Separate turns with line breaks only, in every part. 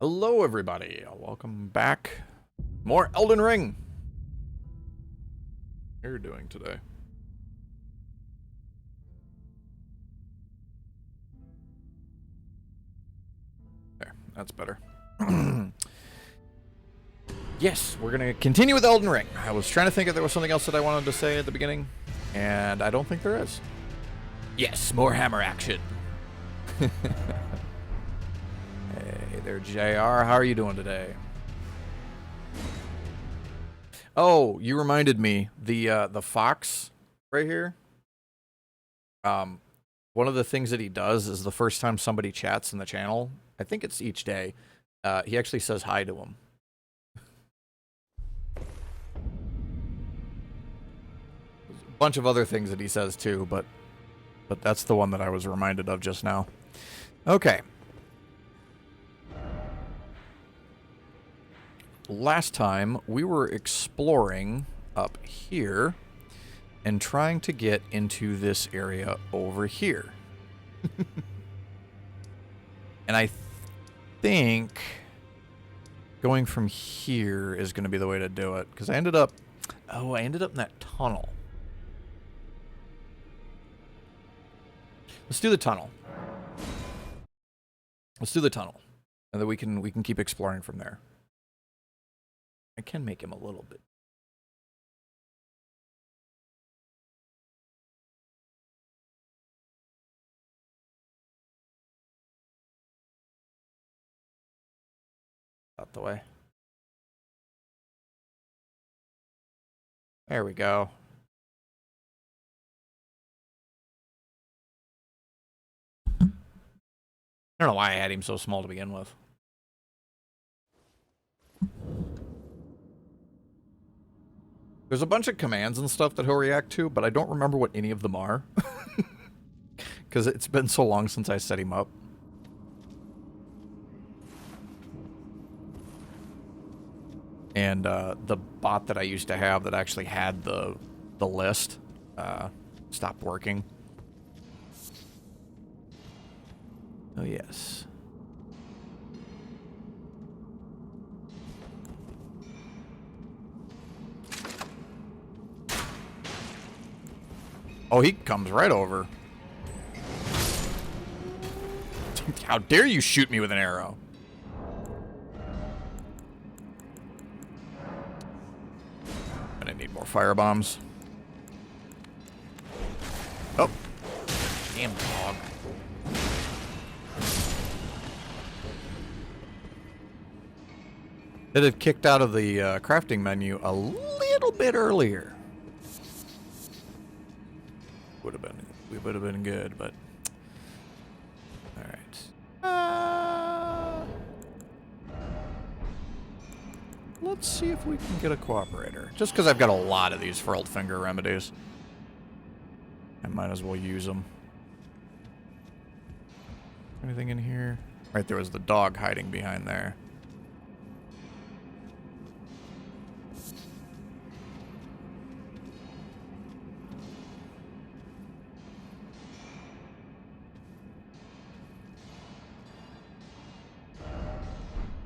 Hello, everybody. Welcome back. More Elden Ring. How are you doing today? There, that's better. Yes, we're going to continue with Elden Ring. I was trying to think if there was something else that I wanted to say at the beginning, and I don't think there is. Yes, more hammer action. Hey there, JR. How are you doing today? Oh, you reminded me. The fox right here. One of the things that he does is the first time somebody chats in the channel, I think it's each day, he actually says hi to him. There's a bunch of other things that he says too, but that's the one that I was reminded of just now. Okay. Last time we were exploring up here and trying to get into this area over here. And I think going from here is going to be the way to do it, because I ended up in that tunnel. Let's do the tunnel. Let's do the tunnel, and then we can keep exploring from there. I can make him a little bit. Out the way. There we go. I don't know why I had him so small to begin with. There's a bunch of commands and stuff that he'll react to, but I don't remember what any of them are. Because it's been so long since I set him up. And the bot that I used to have that actually had the list stopped working. Oh, yes. Oh, he comes right over. How dare you shoot me with an arrow? And I need more fire bombs. Oh. Damn dog. It had kicked out of the crafting menu a little bit earlier. We would have been good, but all right. Let's see if we can get a cooperator. Just because I've got a lot of these furled finger remedies, I might as well use them. Anything in here? Right, there was the dog hiding behind there.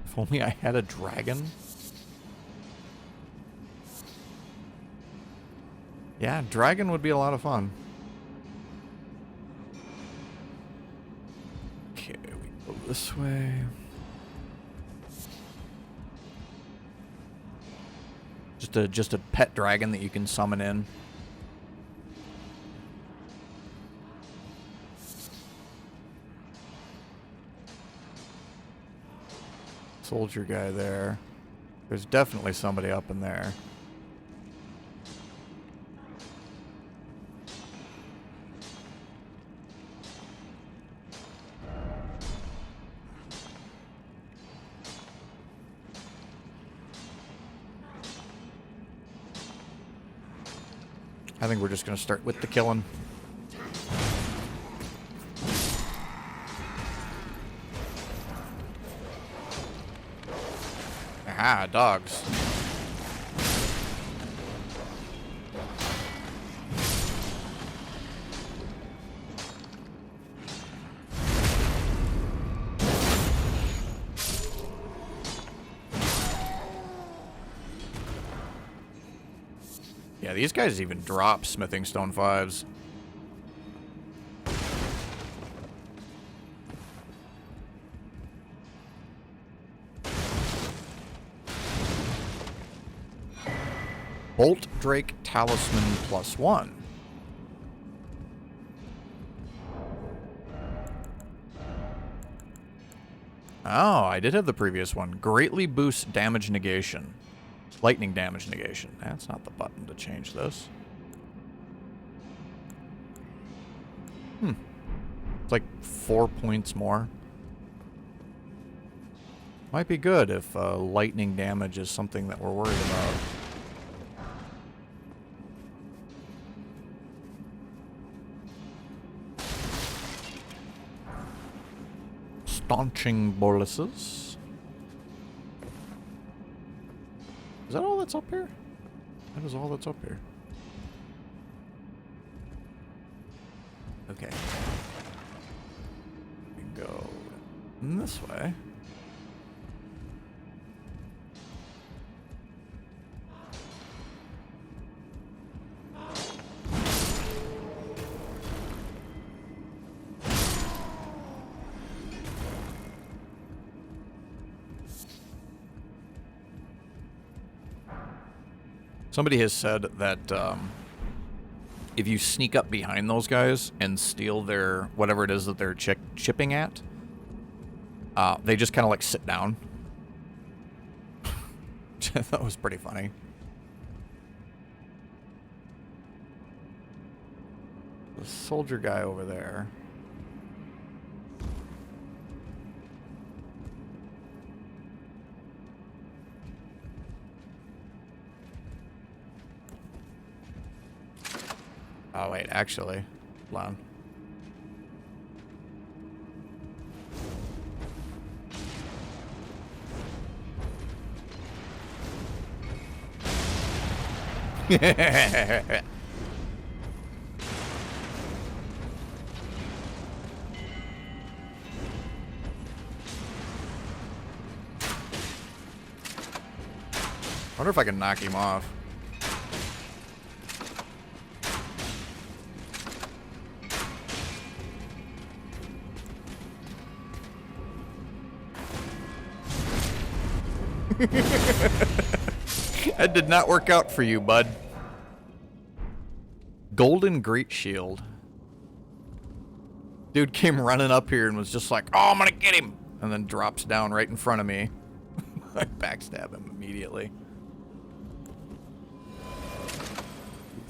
If only I had a dragon. Yeah, dragon would be a lot of fun. Okay, we go this way. Just a pet dragon that you can summon in. Soldier guy there. There's definitely somebody up in there. I think we're just going to start with the killing. Aha, dogs. Yeah, these guys even drop smithing stone 5s. Bolt Drake Talisman +1. Oh, I did have the previous one. Greatly boosts damage negation. Lightning damage negation. That's not the button to change this. It's like 4 points more. Might be good if lightning damage is something that we're worried about. Staunching boluses. Is that all that's up here? That is all that's up here. Okay. We can go this way. Somebody has said that if you sneak up behind those guys and steal their whatever it is that they're chipping at, they just kind of like sit down. Which I thought was pretty funny. The soldier guy over there. Oh, wait, actually. Hold on. Wonder if I can knock him off. That did not work out for you, bud. Golden Great Shield. Dude came running up here and was just like, oh, I'm gonna get him! And then drops down right in front of me. I backstab him immediately.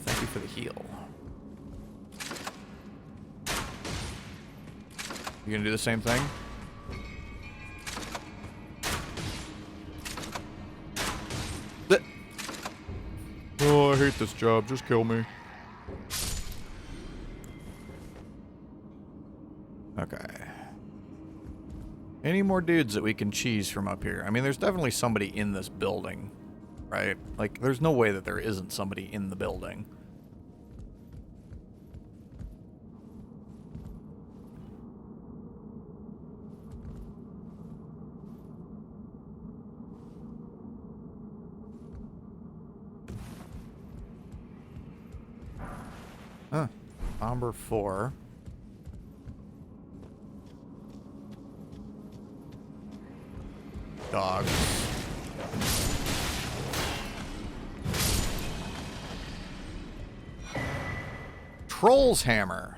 Thank you for the heal. You gonna do the same thing? Oh, I hate this job. Just kill me. Okay. Any more dudes that we can cheese from up here? I mean, there's definitely somebody in this building, right? Like, there's no way that there isn't somebody in the building. Huh. Bomber 4. Dogs. Troll's Hammer.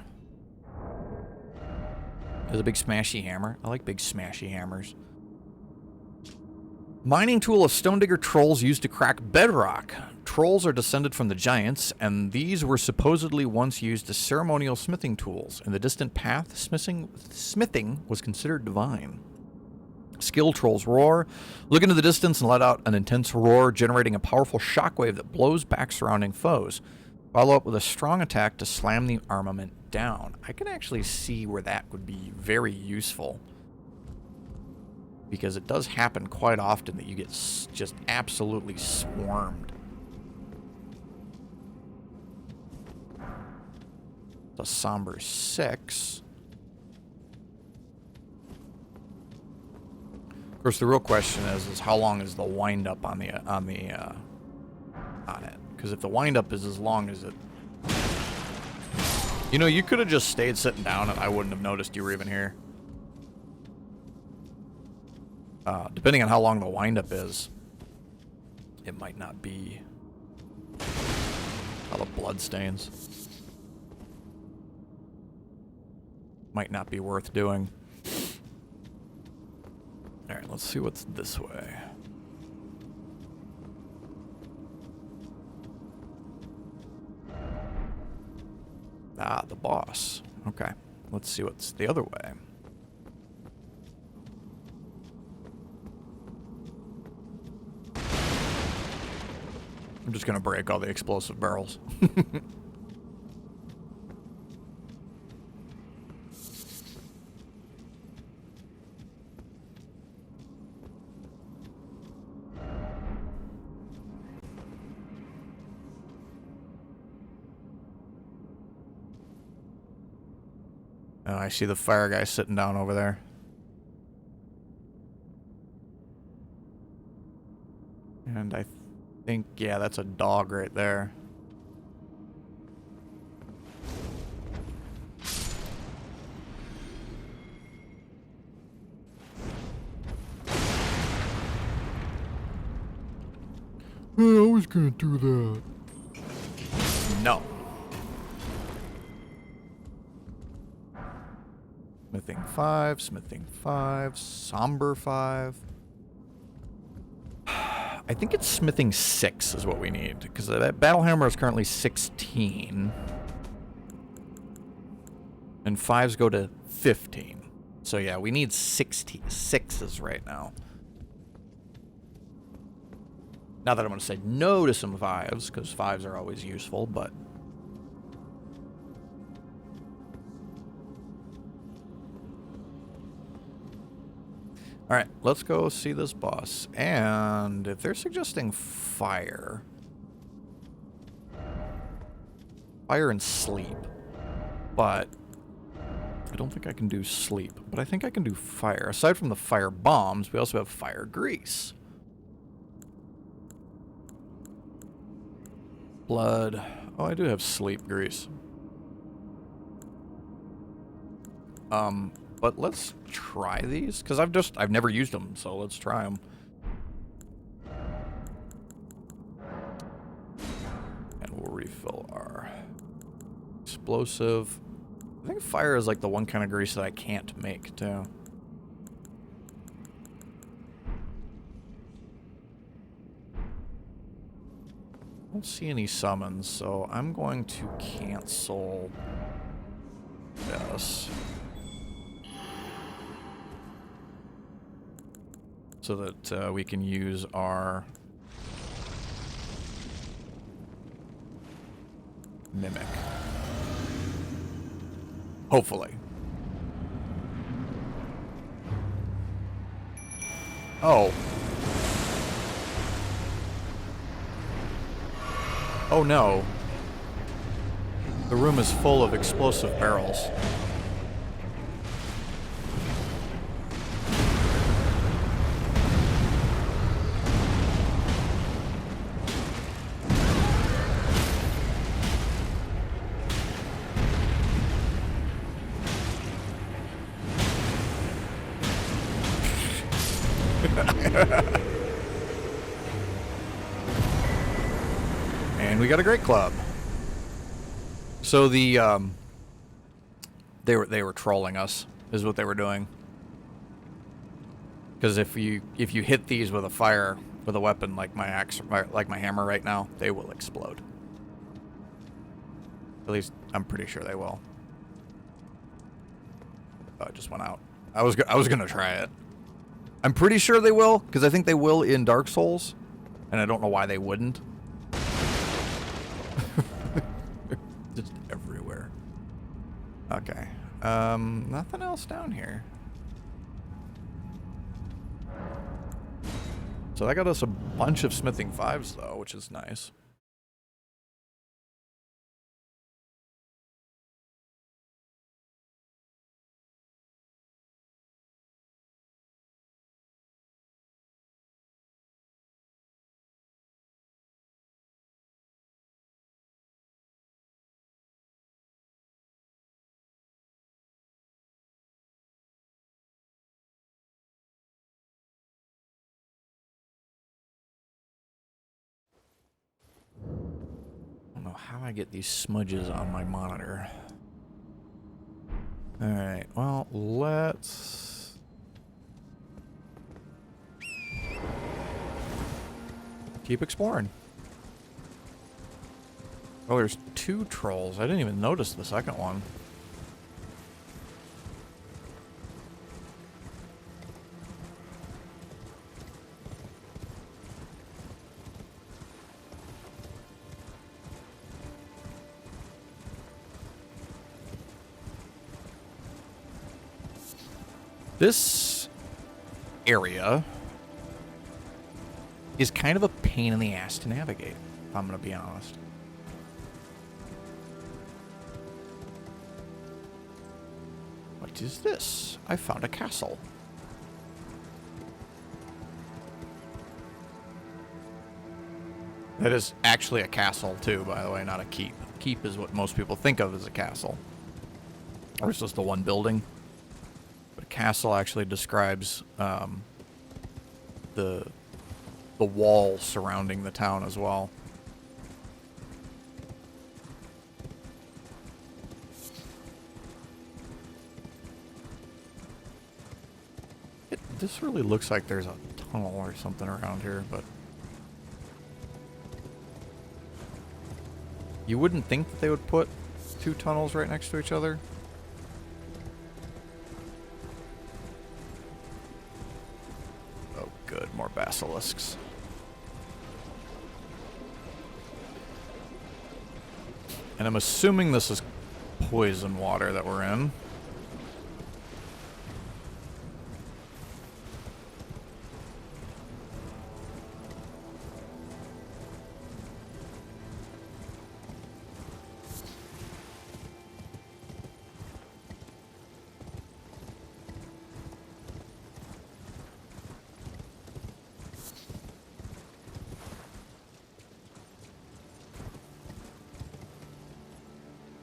There's a big smashy hammer. I like big smashy hammers. Mining tool of Stone Digger trolls used to crack bedrock. Trolls are descended from the giants, and these were supposedly once used as ceremonial smithing tools. In the distant past, smithing was considered divine. Skill trolls roar. Look into the distance and let out an intense roar, generating a powerful shockwave that blows back surrounding foes. Follow up with a strong attack to slam the armament down. I can actually see where that would be very useful. Because it does happen quite often that you get just absolutely swarmed. The somber 6. Of course, the real question is how long is the wind up on it? Because Because if the windup is as long as it... You know, you could have just stayed sitting down and I wouldn't have noticed you were even here. Depending on how long the windup is, it might not be... All the blood stains. Might not be worth doing. Alright, let's see what's this way. Ah, the boss. Okay, let's see what's the other way. I'm just gonna break all the explosive barrels. Oh, I see the fire guy sitting down over there. And I think, yeah, that's a dog right there. I was gonna do that. No. Smithing 5, Somber 5. I think it's Smithing 6 is what we need, because that Battle Hammer is currently 16. And 5s go to 15. So yeah, we need 6s right now. Not that I'm going to say no to some 5s, because 5s are always useful, but... Alright, let's go see this boss. And if they're suggesting fire... Fire and sleep. But... I don't think I can do sleep. But I think I can do fire. Aside from the fire bombs, we also have fire grease. Blood. Oh, I do have sleep grease. But let's try these, because I've never used them, so let's try them. And we'll refill our explosive. I think fire is like the one kind of grease that I can't make, too. I don't see any summons, so I'm going to cancel this. So that we can use our mimic. Hopefully. Oh. Oh no. The room is full of explosive barrels. And we got a great club. So the they were trolling us, is what they were doing. Because if you hit these with a weapon like my axe, like my hammer right now, they will explode. At least I'm pretty sure they will. Oh, it just went out. I was gonna try it. I'm pretty sure they will, because I think they will in Dark Souls, and I don't know why they wouldn't. Just everywhere. Okay. Nothing else down here. So that got us a bunch of smithing 5s, though, which is nice. know how I get these smudges on my monitor. Alright, well, let's... keep exploring. Oh, there's 2 trolls. I didn't even notice the second one. This area is kind of a pain in the ass to navigate, if I'm going to be honest. What is this? I found a castle. That is actually a castle, too, by the way, not a keep. Keep is what most people think of as a castle. Or it's just the one building. But a castle actually describes the wall surrounding the town as well. This really looks like there's a tunnel or something around here, but you wouldn't think that they would put 2 tunnels right next to each other. Oh, good, more basilisks. And I'm assuming this is poison water that we're in.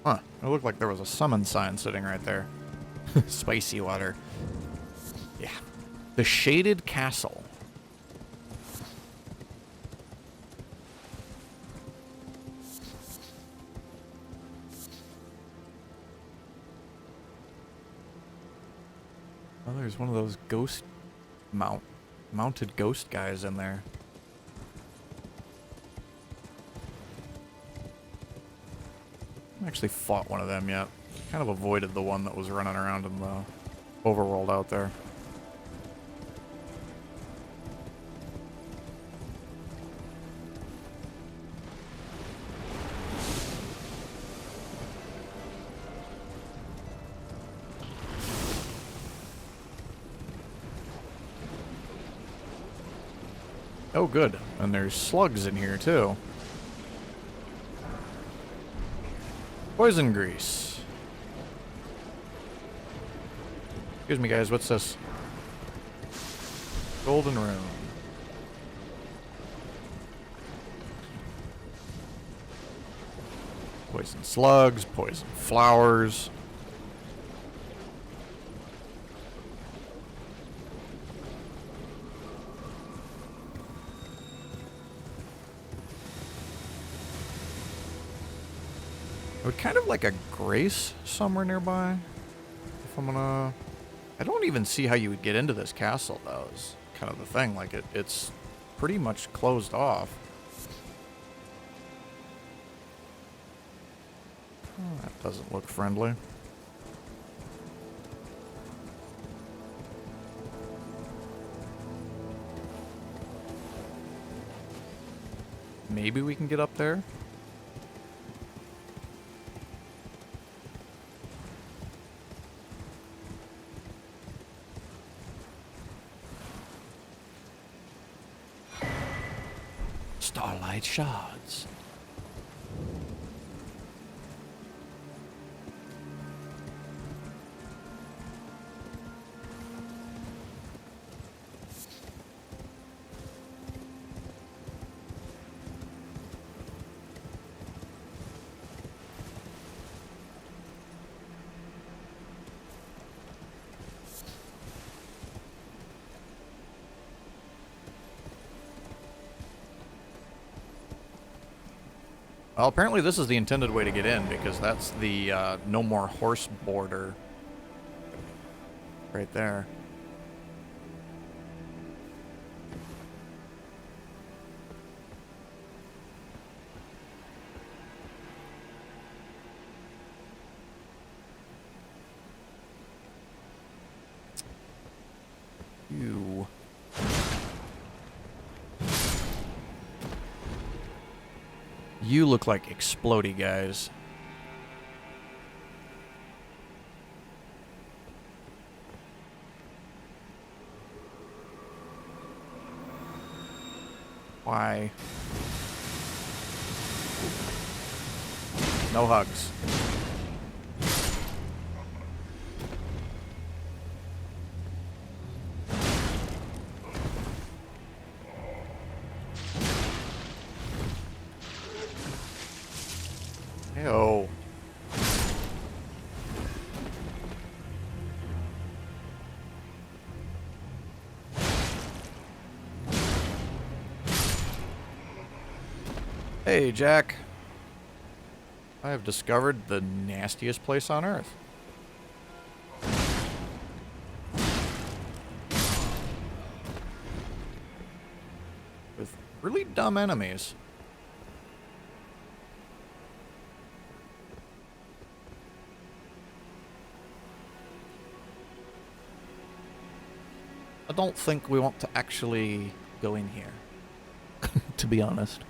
Huh. It looked like there was a summon sign sitting right there. Spicy water. Yeah. The Shaded Castle. Oh, there's one of those ghost mounted ghost guys in there. I haven't actually fought one of them yet. Kind of avoided the one that was running around in the overworld out there. Oh, good. And there's slugs in here, too. Poison grease. Excuse me, guys. What's this? Golden rune. Poison slugs, poison flowers. I would kind of like a grace somewhere nearby. If I'm gonna... I don't even see how you would get into this castle, though, is kind of the thing. Like, it's pretty much closed off. Oh, that doesn't look friendly. Maybe we can get up there? Starlight shards. Well, apparently this is the intended way to get in, because that's the no more horse border right there. You. You look like explodey guys. Why? No hugs. Ew. Hey, Jack. I have discovered the nastiest place on Earth. With really dumb enemies. I don't think we want to actually go in here, to be honest.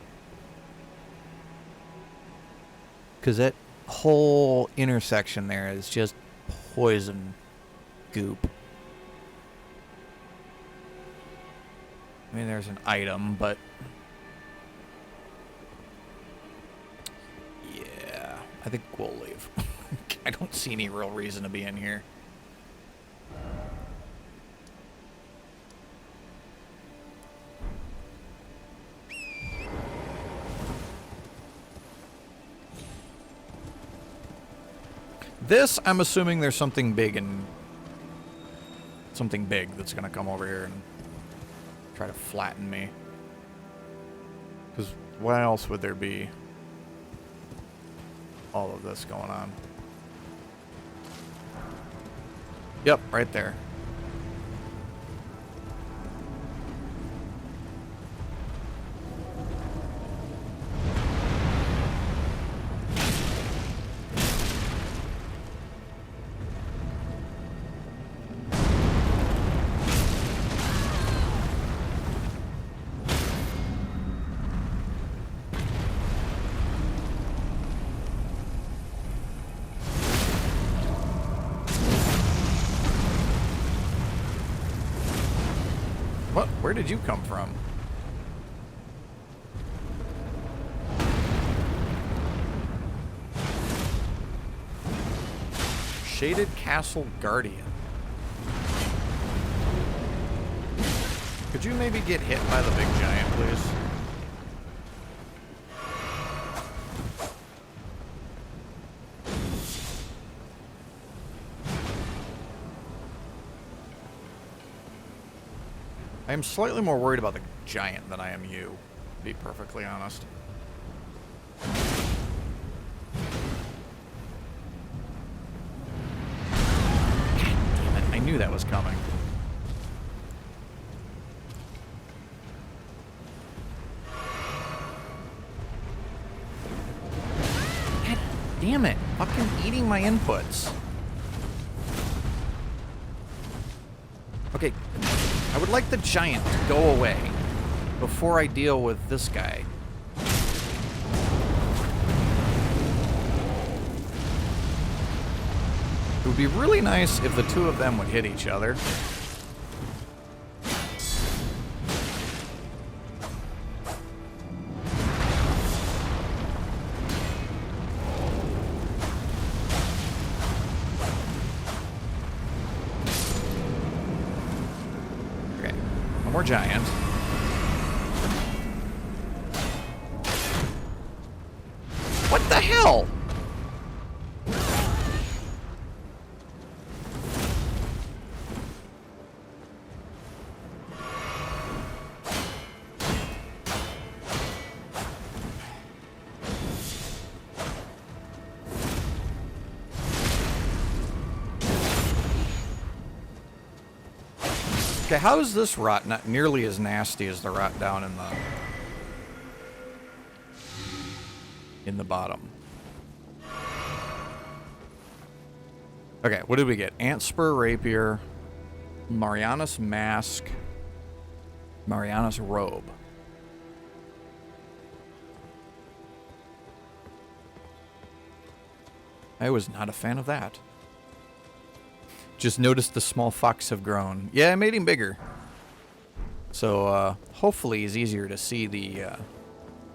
Because that whole intersection there is just poison goop. I mean, there's an item, but... yeah, I think we'll leave. I don't see any real reason to be in here. This, I'm assuming there's something big that's gonna come over here and try to flatten me. Because what else would there be? All of this going on. Yep, right there. What? Where did you come from? Shaded Castle Guardian. Could you maybe get hit by the big giant, please? I am slightly more worried about the giant than I am you, to be perfectly honest. God damn it, I knew that was coming. God damn it, fucking eating my inputs. Okay. I would like the giant to go away before I deal with this guy. It would be really nice if the two of them would hit each other. More giant. What the hell? Okay, how is this rot not nearly as nasty as the rot down in the bottom? Okay, what did we get? Ant Spur Rapier, Mariana's Mask, Mariana's Robe. I was not a fan of that. Just noticed the small fox have grown. Yeah, I made him bigger. So, hopefully he's easier to see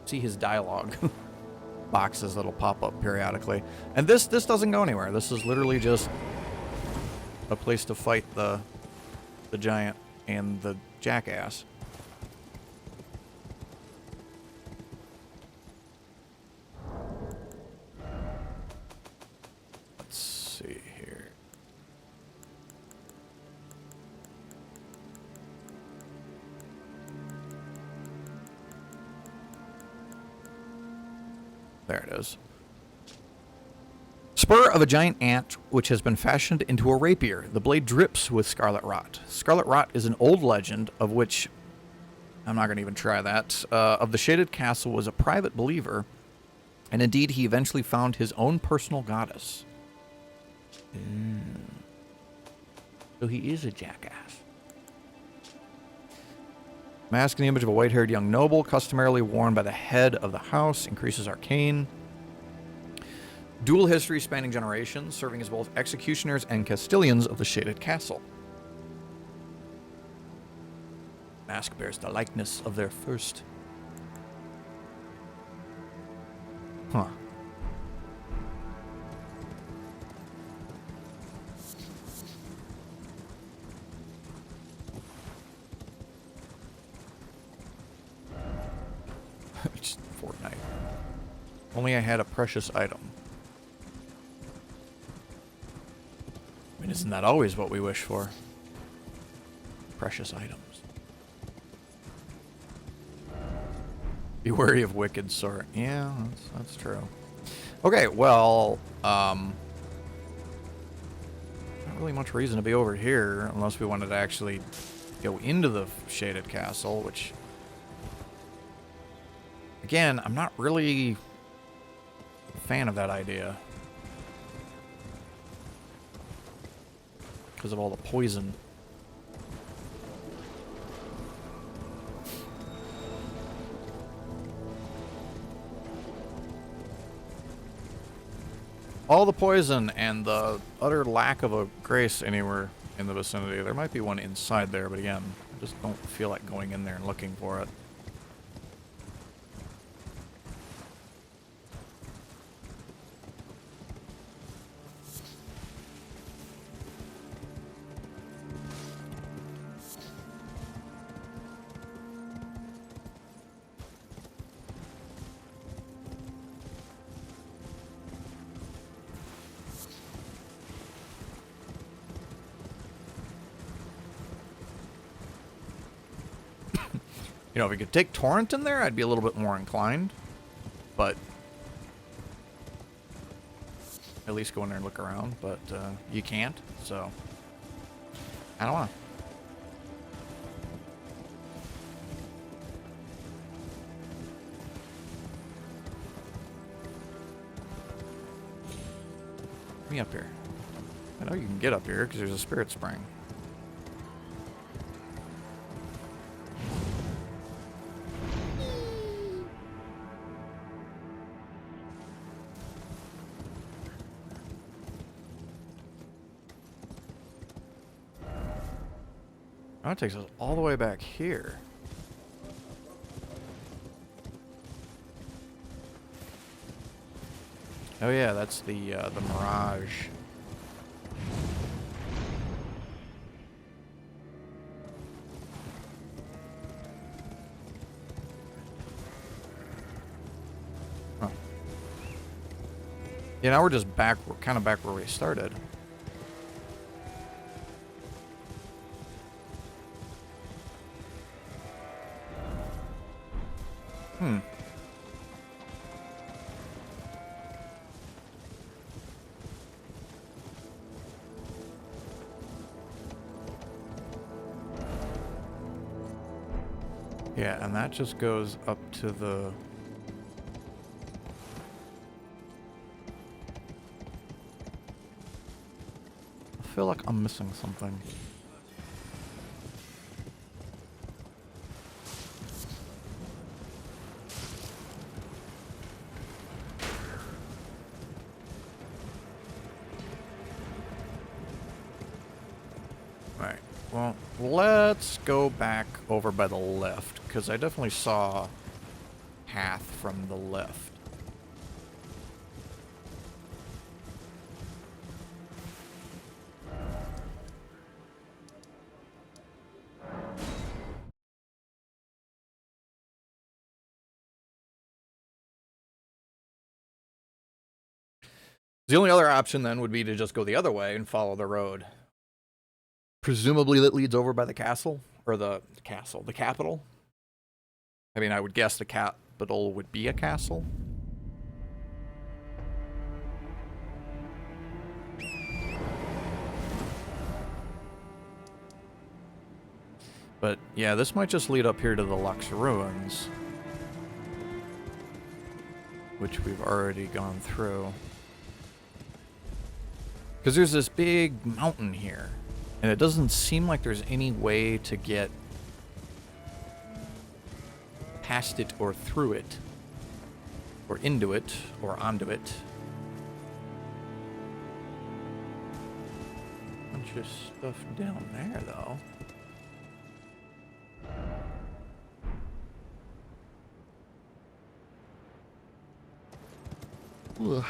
see his dialogue. Boxes that'll pop up periodically. And this doesn't go anywhere. This is literally just a place to fight the giant and the jackass. Let's see here. There it is. Spur of a giant ant which has been fashioned into a rapier. The blade drips with scarlet rot. Scarlet rot is an old legend of which... I'm not going to even try that. Of the Shaded Castle was a private believer, and indeed he eventually found his own personal goddess. So he is a jackass. Mask in the image of a white-haired young noble, customarily worn by the head of the house, increases arcane. Dual history spanning generations, serving as both executioners and Castilians of the Shaded Castle. Mask bears the likeness of their first. Huh. Just Fortnite. Only I had a precious item. I mean, isn't that always what we wish for? Precious items. Be wary of wicked sort. Yeah, that's true. Okay, well, not really much reason to be over here unless we wanted to actually go into the Shaded Castle, which... Again, I'm not really a fan of that idea. Because of all the poison. All the poison and the utter lack of a grace anywhere in the vicinity. There might be one inside there, but again, I just don't feel like going in there and looking for it. You know, if we could take Torrent in there, I'd be a little bit more inclined. But at least go in there and look around. But you can't, so I don't want to. Get me up here. I know you can get up here because there's a spirit spring. That takes us all the way back here. Oh yeah, that's the Mirage. Huh. Yeah, now we're just back, we're kind of back where we started. Yeah, and that just goes up to the... I feel like I'm missing something. Alright, well, let's go back over by the left, because I definitely saw a path from the left. The only other option then would be to just go the other way and follow the road. Presumably that leads over by the castle, or the capital. I mean, I would guess the capital would be a castle. But yeah, this might just lead up here to the Lux Ruins, which we've already gone through. Because there's this big mountain here, and it doesn't seem like there's any way to get past it or through it, or into it, or onto it. Bunch of stuff down there, though. Ugh.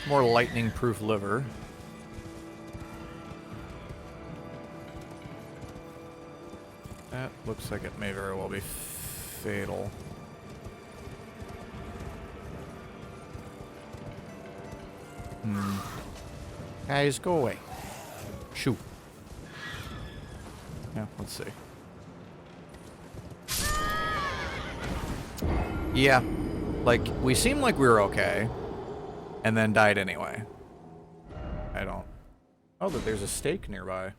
More lightning-proof liver. That looks like it may very well be fatal. Guys, go away. Shoot. Yeah, let's see. Yeah. Like, we seemed like we were okay. And then died anyway. I don't... Oh, but there's a stake nearby.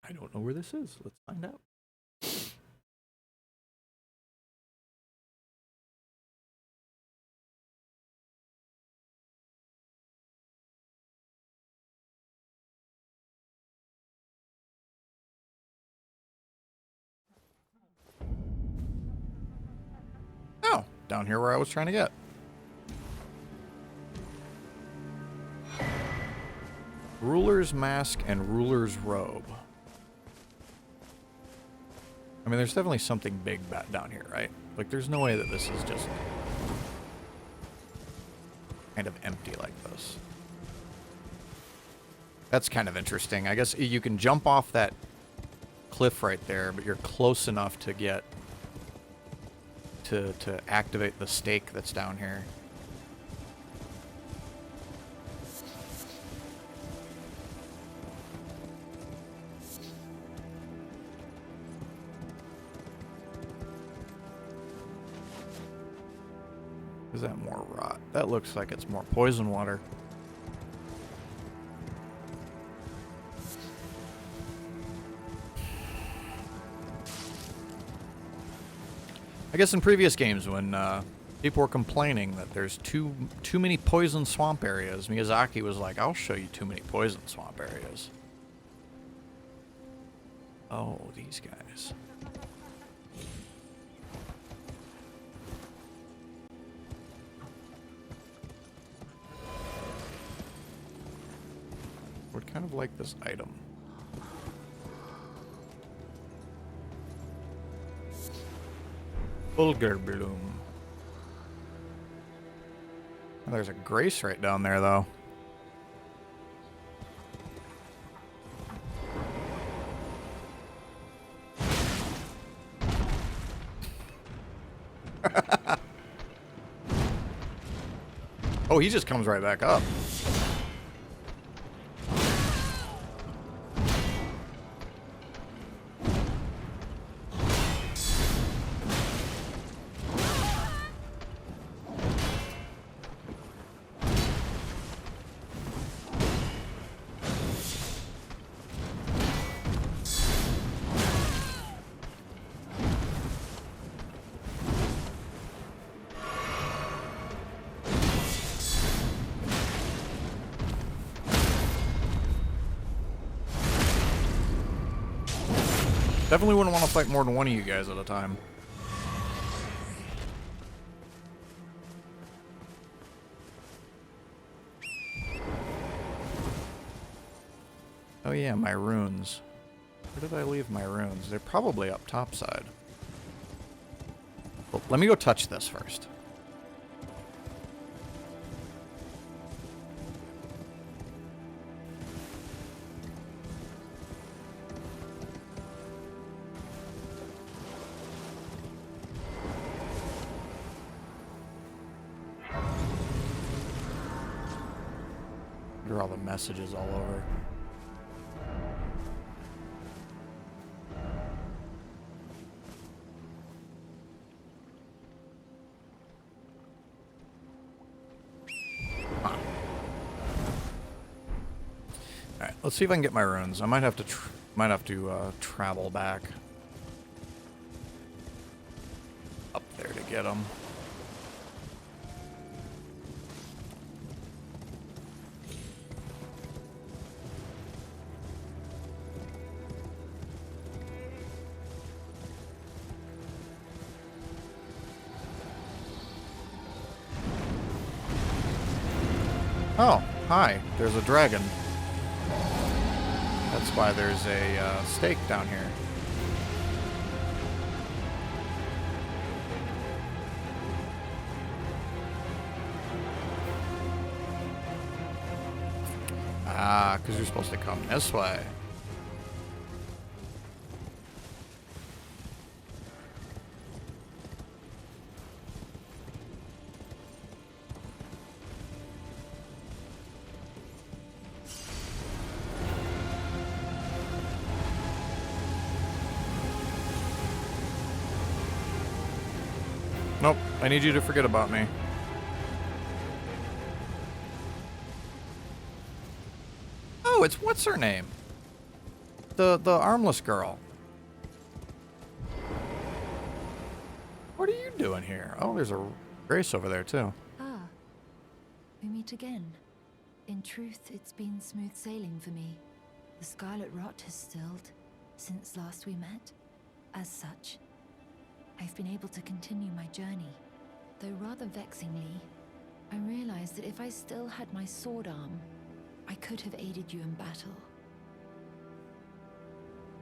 I don't know where this is. Let's find out. Oh, down here where I was trying to get. Ruler's Mask and Ruler's Robe. I mean, there's definitely something big down here, right? Like, there's no way that this is just kind of empty like this. That's kind of interesting. I guess you can jump off that cliff right there, but you're close enough to get to activate the stake that's down here. Is that more rot? That looks like it's more poison water. I guess in previous games when people were complaining that there's too many poison swamp areas, Miyazaki was like, I'll show you too many poison swamp areas. Oh, these guys. Would kind of like this item. Bulgur Bloom. Oh, there's a Grace right down there, though. Oh, he just comes right back up. Definitely wouldn't want to fight more than one of you guys at a time. Oh yeah, my runes. Where did I leave my runes? They're probably up topside. Well, let me go touch this first. There are all the messages all over. Alright, let's see if I can get my runes. I might have to travel back up there to get them. Oh, hi. There's a dragon. That's why there's a stake down here. Ah, because you're supposed to come this way. Nope, I need you to forget about me. Oh, it's what's her name? The armless girl. What are you doing here? Oh, there's a Grace over there too.
Ah, we meet again. In truth, it's been smooth sailing for me. The scarlet rot has stilled since last we met. As such, I've been able to continue my journey. Though rather vexingly, I realized that if I still had my sword arm, I could have aided you in battle.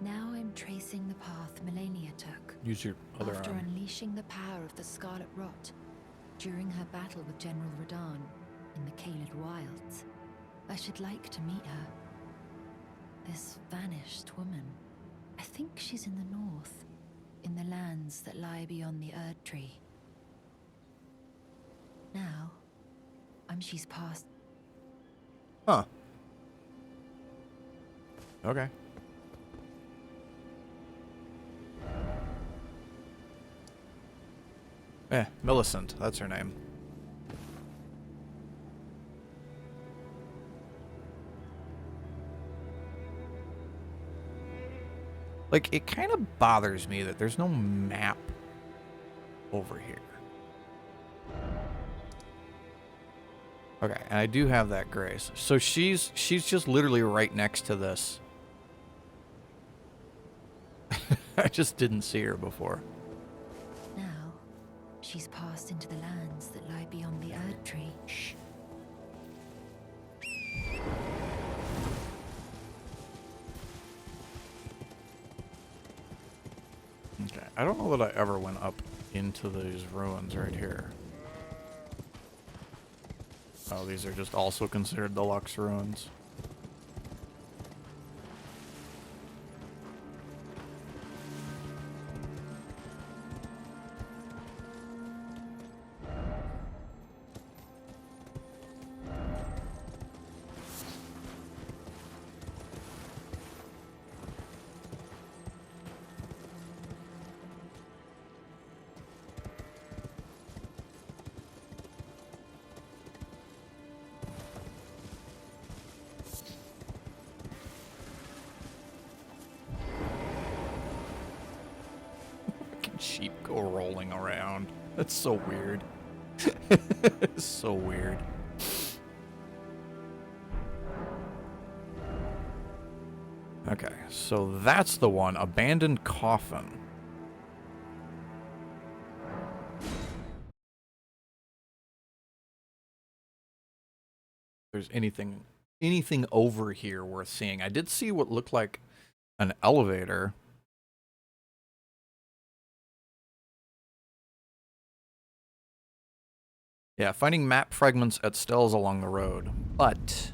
Now I'm tracing the path Melania took.
Use your other
after
arm.
unleashing the power of the Scarlet Rot during her battle with General Radahn in the Caelid Wilds. I should like to meet her. This vanished woman. I think she's in the north, in the lands that lie beyond the Erd Tree. Now, she's passed.
Huh. Okay. Millicent, that's her name. Like, it kind of bothers me that there's no map over here. Okay, and I do have that Grace. So she's just literally right next to this. I just didn't see her before.
Now, she's passed into the lands that lie beyond the Erd Tree.
Shh. Okay, I don't know that I ever went up into these ruins right here. Oh, these are just also considered deluxe ruins. sheep go rolling around. That's so weird. It's so weird. Okay, so that's the one. Abandoned coffin. If there's anything over here worth seeing. I did see what looked like an elevator. Yeah, finding map fragments at stills along the road, but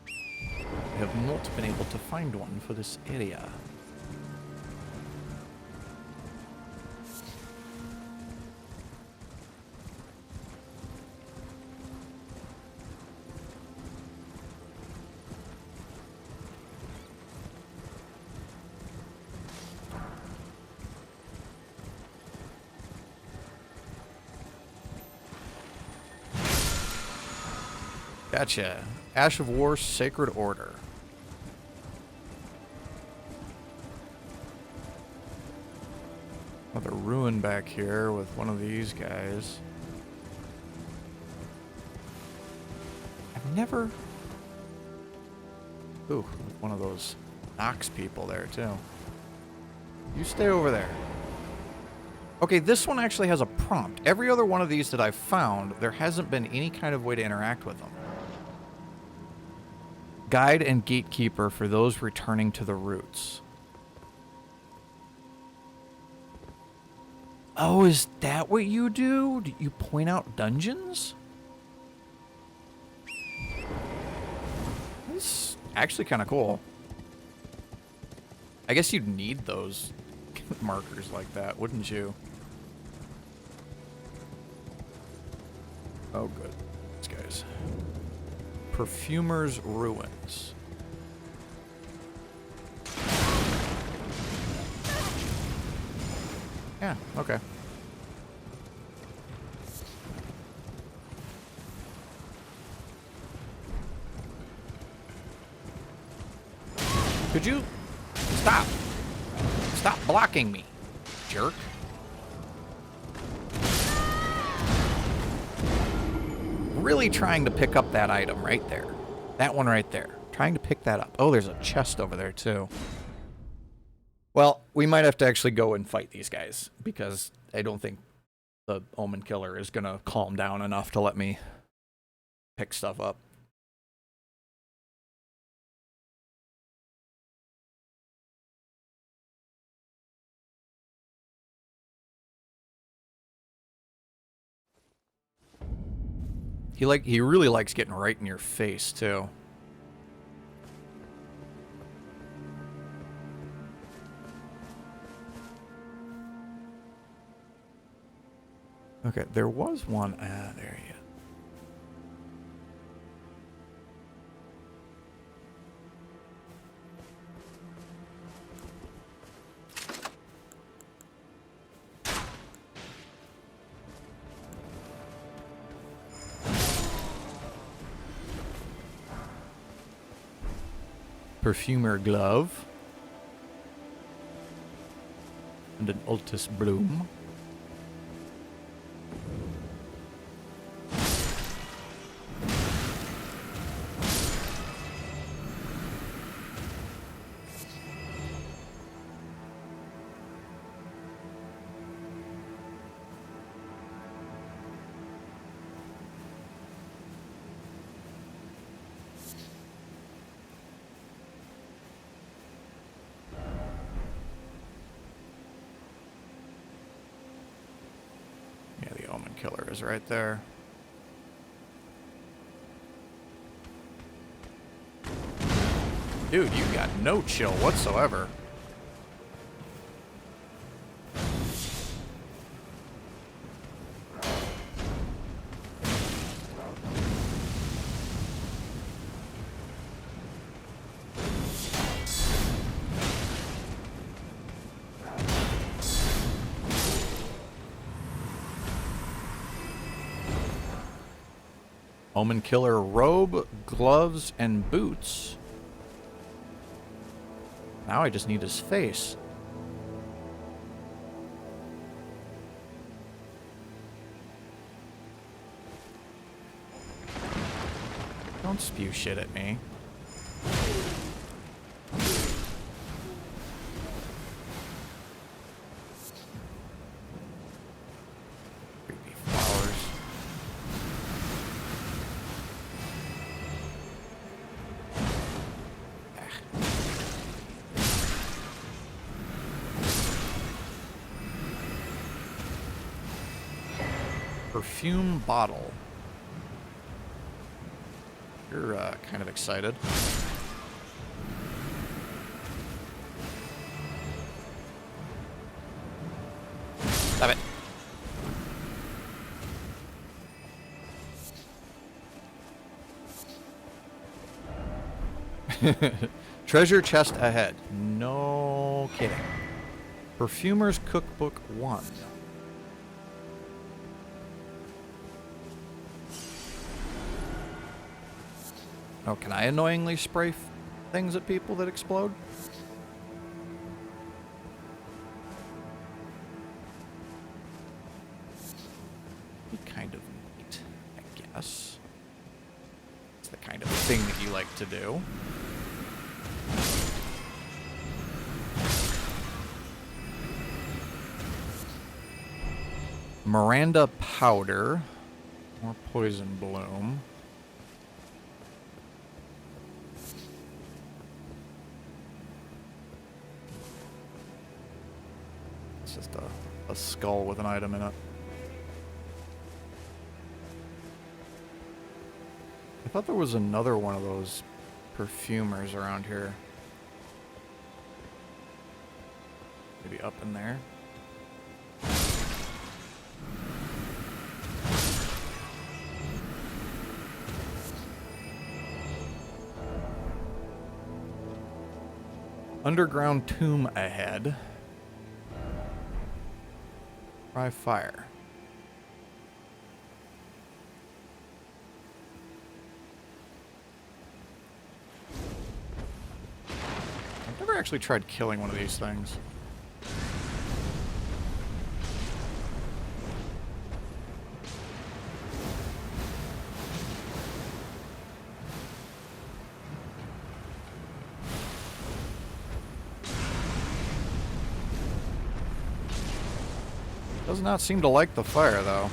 I have not been able to find one for this area. Gotcha. Ash of War, Sacred Order. Another ruin back here with one of these guys. I've never... Ooh, with one of those Nox people there, too. You stay over there. Okay, this one actually has a prompt. Every other one of these that I've found, there hasn't been any kind of way to interact with them. Guide and Gatekeeper for those returning to the roots. Oh, is that what you do? Do you point out dungeons? This is actually kind of cool. I guess you'd need those markers like that, wouldn't you? Oh, good. These guys. Perfumer's Ruins. Yeah, okay. Could you stop? Stop blocking me, jerk. Really trying to pick up that item right there. That one right there. Trying to pick that up. Oh, there's a chest over there too. Well, we might have to actually go and fight these guys because I don't think the Omen Killer is going to calm down enough to let me pick stuff up. He really likes getting right in your face too. Okay, there was one. There you go. Perfumer Glove. And an Ultis Bloom. Killer is right there. Dude, you got no chill whatsoever. Omen Killer robe, gloves, and boots. Now I just need his face. Don't spew shit at me. Creepy flowers. Perfume bottle. You're kind of excited. Stop it. Treasure chest ahead. No kidding. Perfumer's Cookbook 1. Oh, can I annoyingly spray things at people that explode? Be kind of neat, I guess. It's the kind of thing that you like to do. Miranda powder. More poison bloom. It's just a skull with an item in it. I thought there was another one of those perfumers around here. Maybe up in there. Underground tomb ahead. Try fire. I've never actually tried killing one of these things. Does not seem to like the fire, though.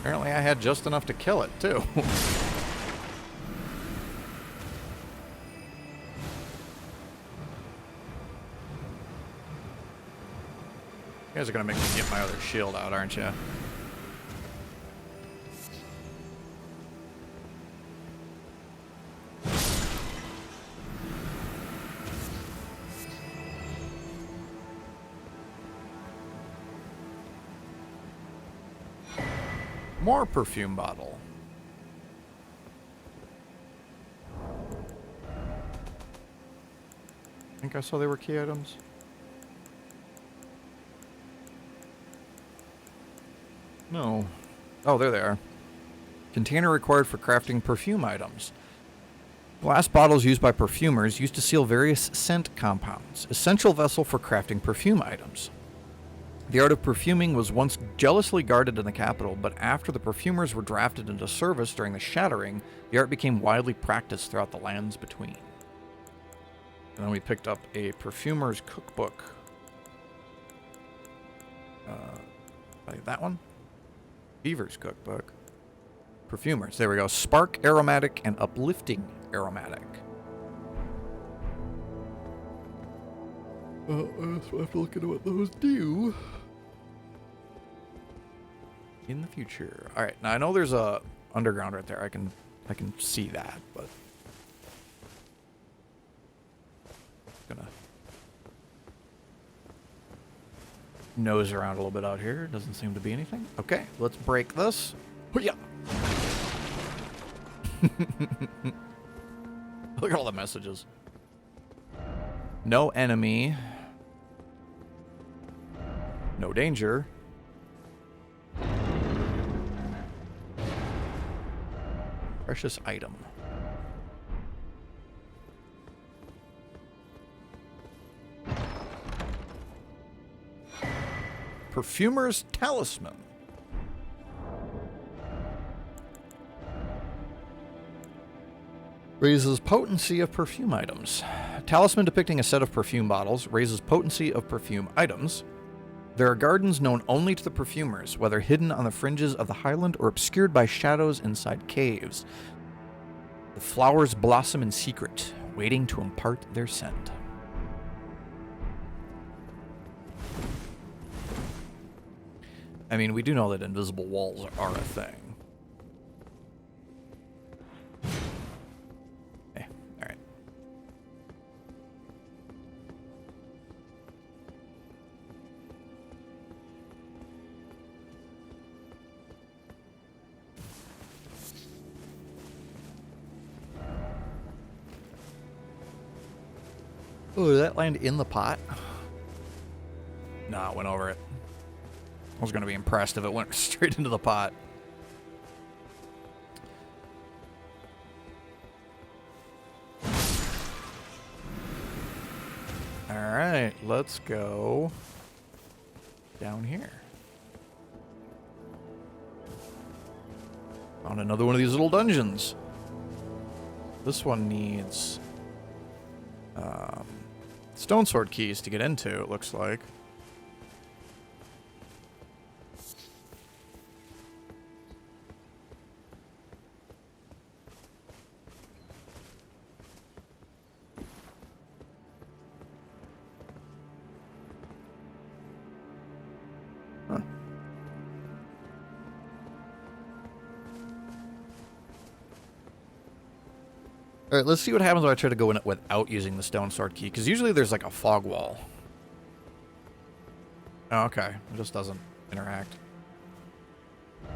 Apparently I had just enough to kill it, too. You guys are gonna make me get my other shield out, aren't you? More perfume bottle. I think I saw they were key items. No. Oh, there they are. Container required for crafting perfume items. Glass bottles used by perfumers used to seal various scent compounds. Essential vessel for crafting perfume items. The art of perfuming was once jealously guarded in the capital, but after the perfumers were drafted into service during the Shattering, the art became widely practiced throughout the lands between. And then we picked up a perfumer's cookbook. Like that one? Beaver's cookbook. Perfumers. There we go. Spark aromatic and uplifting aromatic. I have to look into what those do. In the future. Alright, now I know there's a underground right there. I can see that, but gonna nose around a little bit out here. Doesn't seem to be anything. Okay, let's break this. Yeah. Look at all the messages. No enemy. No danger. Precious item. Perfumer's Talisman. Raises potency of perfume items. Talisman depicting a set of perfume bottles raises potency of perfume items. There are gardens known only to the perfumers, whether hidden on the fringes of the highland or obscured by shadows inside caves. The flowers blossom in secret, waiting to impart their scent. I mean, we do know that invisible walls are a thing. Alright. Oh, did that land in the pot? Nah, it went over it. I was going to be impressed if it went straight into the pot. Alright, let's go down here. Found another one of these little dungeons. This one needs stone sword keys to get into, it looks like. Alright, let's see what happens when I try to go in it without using the stone sword key, because usually there's like a fog wall. Oh, okay. It just doesn't interact. How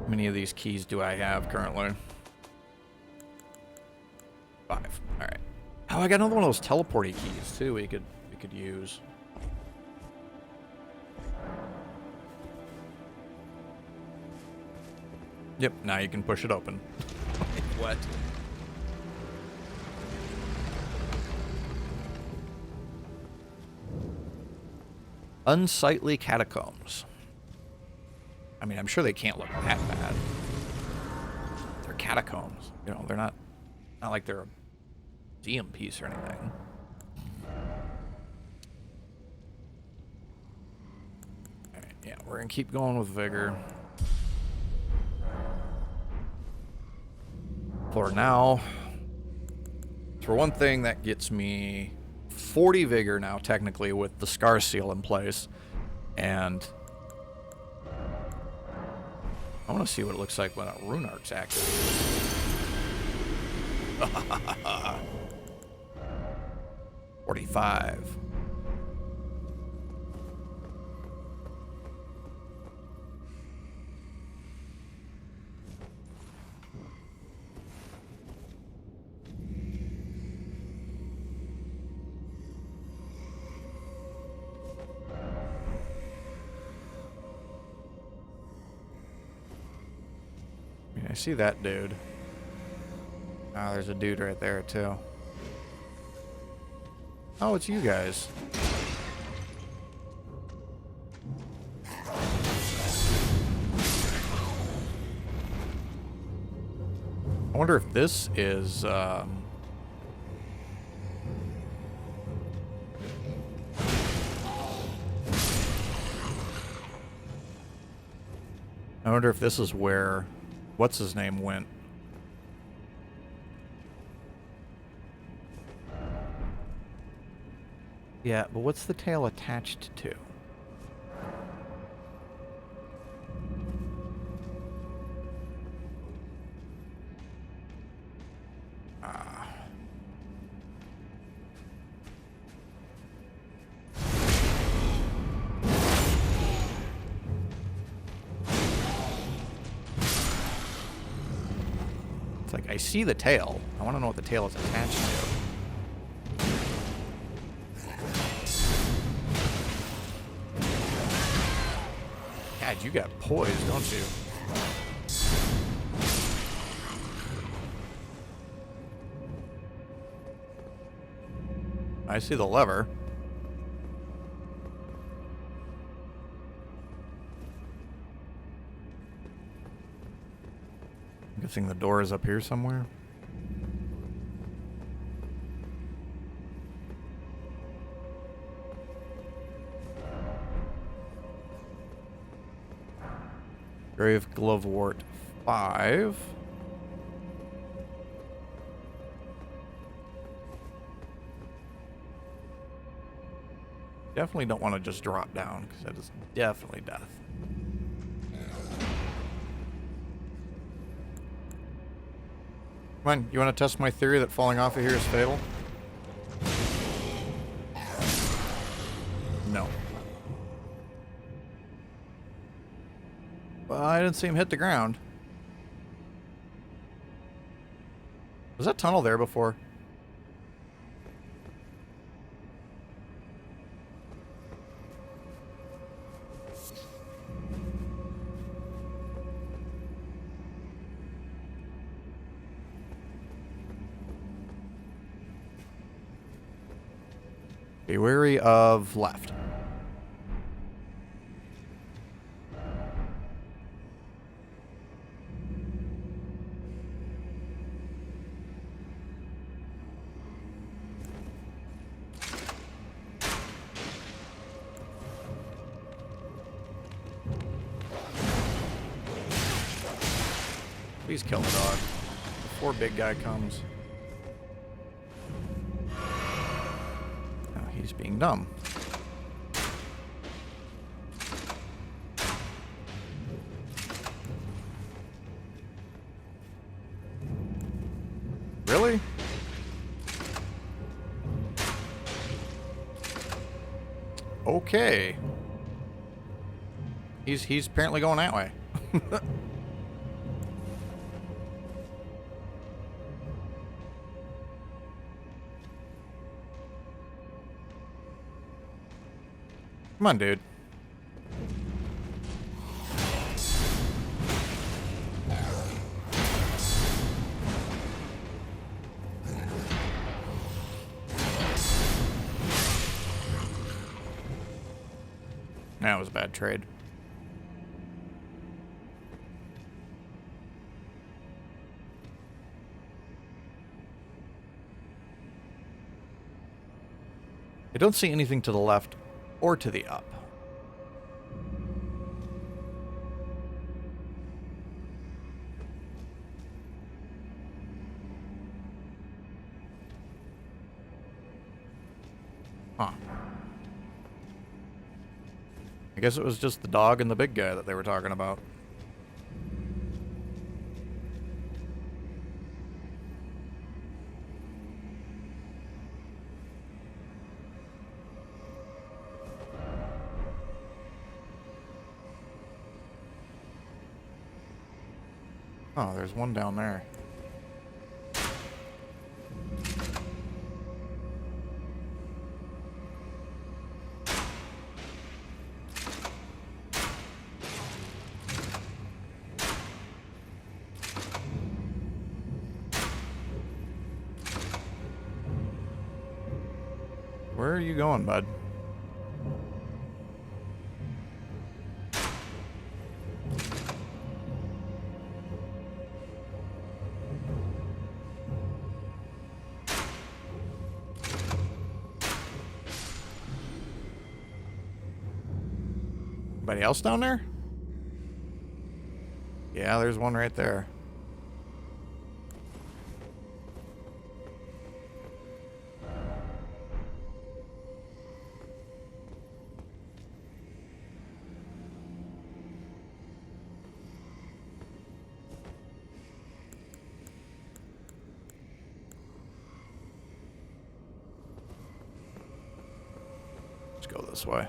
many of these keys do I have currently? 5. Alright. Oh, I got another one of those teleporty keys too we could use. Yep, now you can push it open. What? Unsightly catacombs. I mean, I'm sure they can't look that bad. They're catacombs. You know, they're not like they're a museum piece or anything. Alright, yeah, we're gonna keep going with vigor. For now, for one thing, that gets me 40 vigor now, technically, with the scar seal in place. And I want to see what it looks like when a rune arc's active. 45. I see that dude. Ah, there's a dude right there, too. Oh, it's you guys. I wonder if this is, I wonder if this is where what's his name went. Yeah, but what's the tail attached to? It's like, I see the tail. I want to know what the tail is attached to. God, you got poise, don't you? I see the lever. Guessing the door is up here somewhere. Grave Glovewort 5. Definitely don't want to just drop down, because that is definitely death. Come on, you want to test my theory that falling off of here is fatal? No. Well, I didn't see him hit the ground. Was that tunnel there before? Be wary of left. Please kill the dog before big guy comes. Now he's being dumb. Really? Okay. He's apparently going that way. Come on, dude. That was a bad trade. I don't see anything to the left or to the up. Huh. I guess it was just the dog and the big guy that they were talking about. Oh, there's one down there. Where are you going, bud? Anybody else down there? Yeah, there's one right there. Let's go this way.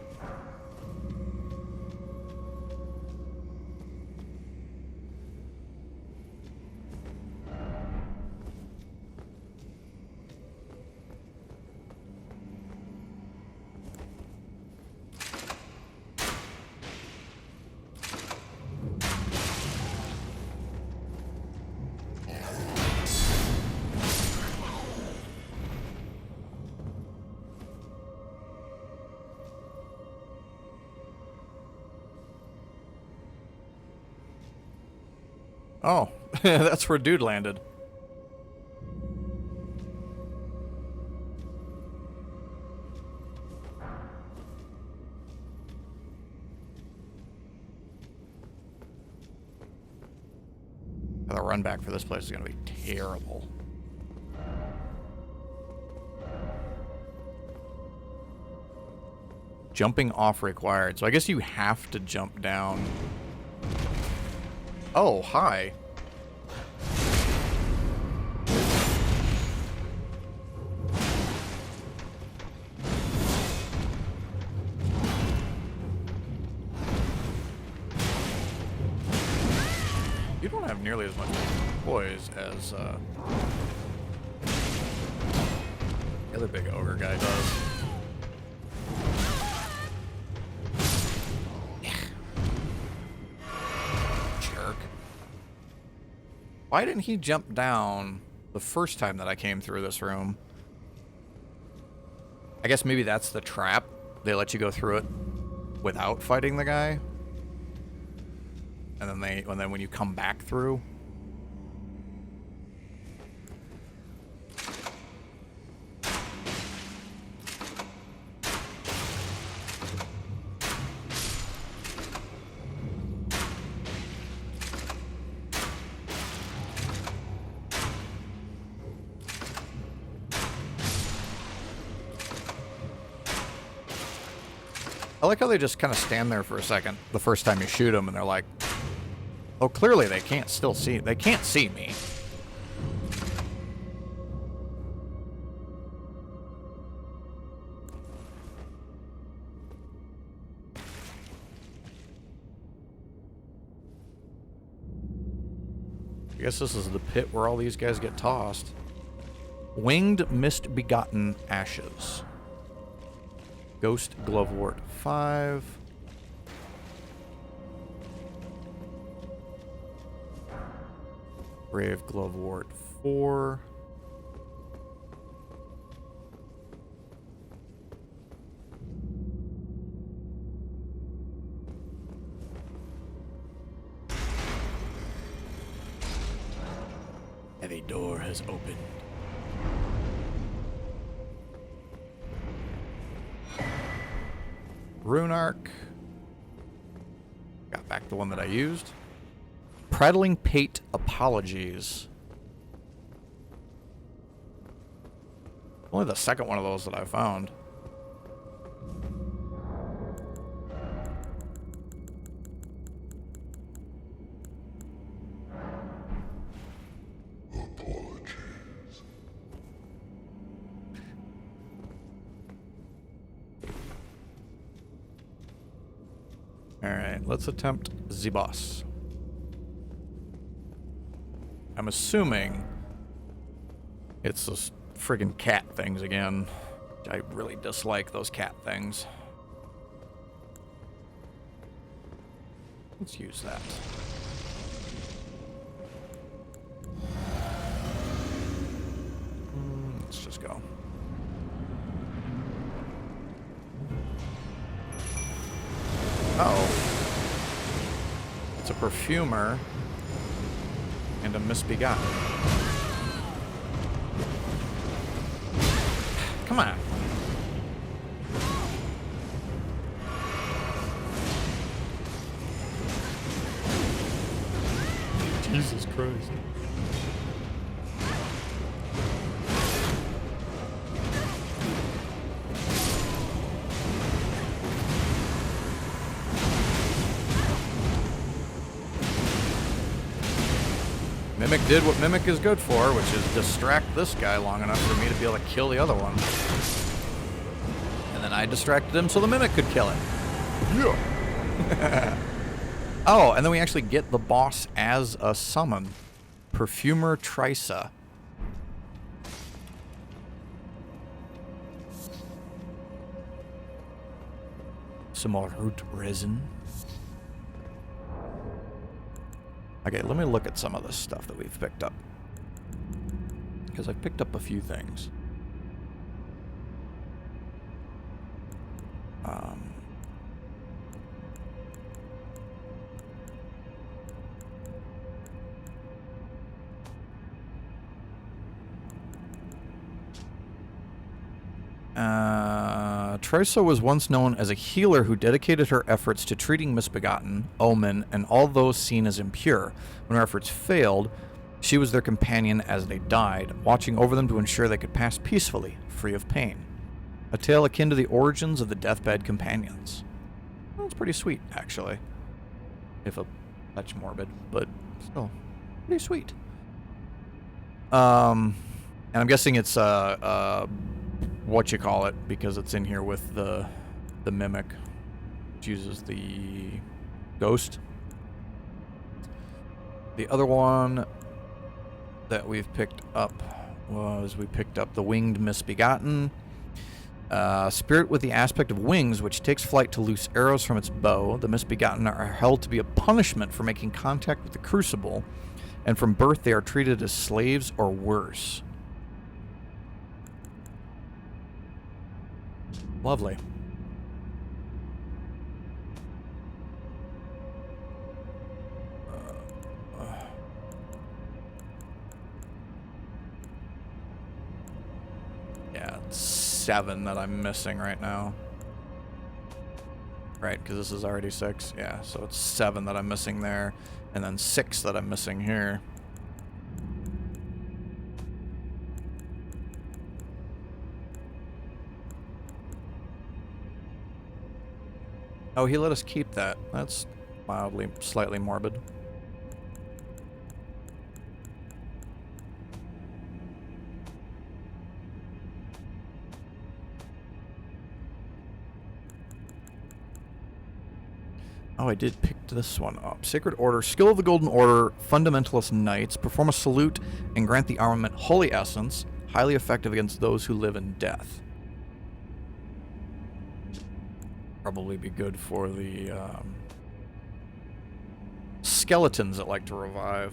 Oh, that's where dude landed. The run back for this place is going to be terrible. Jumping off required. So I guess you have to jump down. Oh, hi. You don't have nearly as much poise as the other big ogre guy does. Jerk. Why didn't he jump down the first time that I came through this room? I guess maybe that's the trap. They let you go through it without fighting the guy. And then when you come back through. I like how they just kind of stand there for a second the first time you shoot them, and they're like, oh, clearly they can't still see. They can't see me. I guess this is the pit where all these guys get tossed. Winged Mist-Begotten Ashes. Ghost Glovewort 5. Brave Glovewort 4. Heavy door has opened. Rune Arc. Got back the one that I used. Prattling Pate Apologies. Only the second one of those that I found. Alright, let's attempt the boss. I'm assuming it's those friggin' cat things again. I really dislike those cat things. Let's use that. Let's just go. Uh-oh. It's a perfumer and a misbegotten. Come on. Jesus Christ. Mimic did what Mimic is good for, which is distract this guy long enough for me to be able to kill the other one. And then I distracted him so the Mimic could kill it. Yeah. Oh, and then we actually get the boss as a summon. Perfumer Trisa. Some more root resin. Okay, let me look at some of this stuff that we've picked up. Because I've picked up a few things. Triso was once known as a healer who dedicated her efforts to treating misbegotten, omen, and all those seen as impure. When her efforts failed, she was their companion as they died, watching over them to ensure they could pass peacefully, free of pain. A tale akin to the origins of the deathbed companions. Well, it's pretty sweet, actually. If a touch morbid, but still pretty sweet. And I'm guessing it's what you call it, because it's in here with the mimic, which uses the ghost. The other one that we've picked up was we picked up the winged misbegotten. Spirit with the aspect of wings, which takes flight to loose arrows from its bow. The misbegotten are held to be a punishment for making contact with the crucible, and from birth they are treated as slaves or worse. Lovely. Yeah, it's 7 that I'm missing right now. Right, because this is already 6. Yeah, so it's 7 that I'm missing there, and then 6 that I'm missing here. Oh, he let us keep that. That's mildly, slightly morbid. Oh, I did pick this one up. Sacred Order. Skill of the Golden Order. Fundamentalist Knights. Perform a salute and grant the armament Holy Essence. Highly effective against those who live in death. Probably be good for the skeletons that like to revive.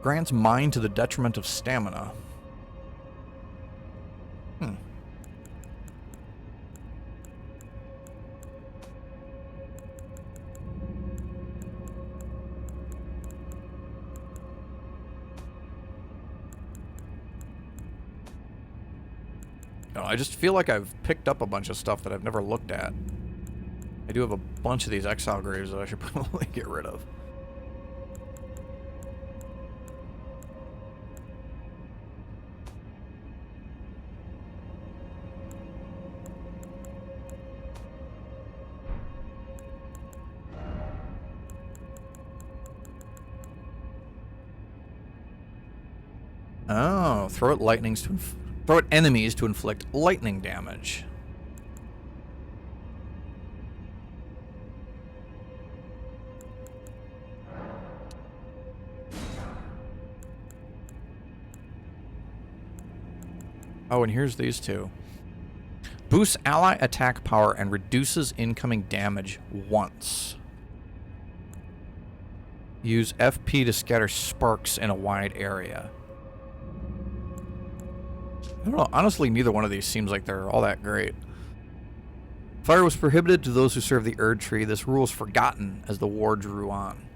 Grants mind to the detriment of stamina. I just feel like I've picked up a bunch of stuff that I've never looked at. I do have a bunch of these exile graves that I should probably get rid of. Oh, throw at enemies to inflict lightning damage. Oh, and here's these two. Boosts ally attack power and reduces incoming damage once. Use FP to scatter sparks in a wide area. I don't know. Honestly, neither one of these seems like they're all that great. Fire was prohibited to those who serve the Erd Tree. This rule was forgotten as the war drew on.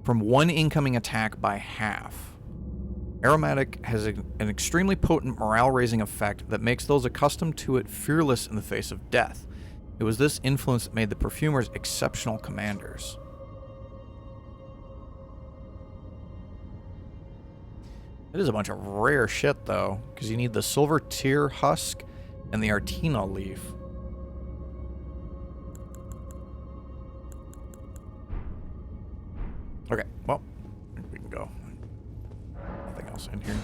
From one incoming attack by half. Aromatic has an extremely potent morale-raising effect that makes those accustomed to it fearless in the face of death. It was this influence that made the perfumers exceptional commanders. It is a bunch of rare shit, though, because you need the Silver Tear Husk and the Artina Leaf. Okay, well, I think we can go. Nothing else in here.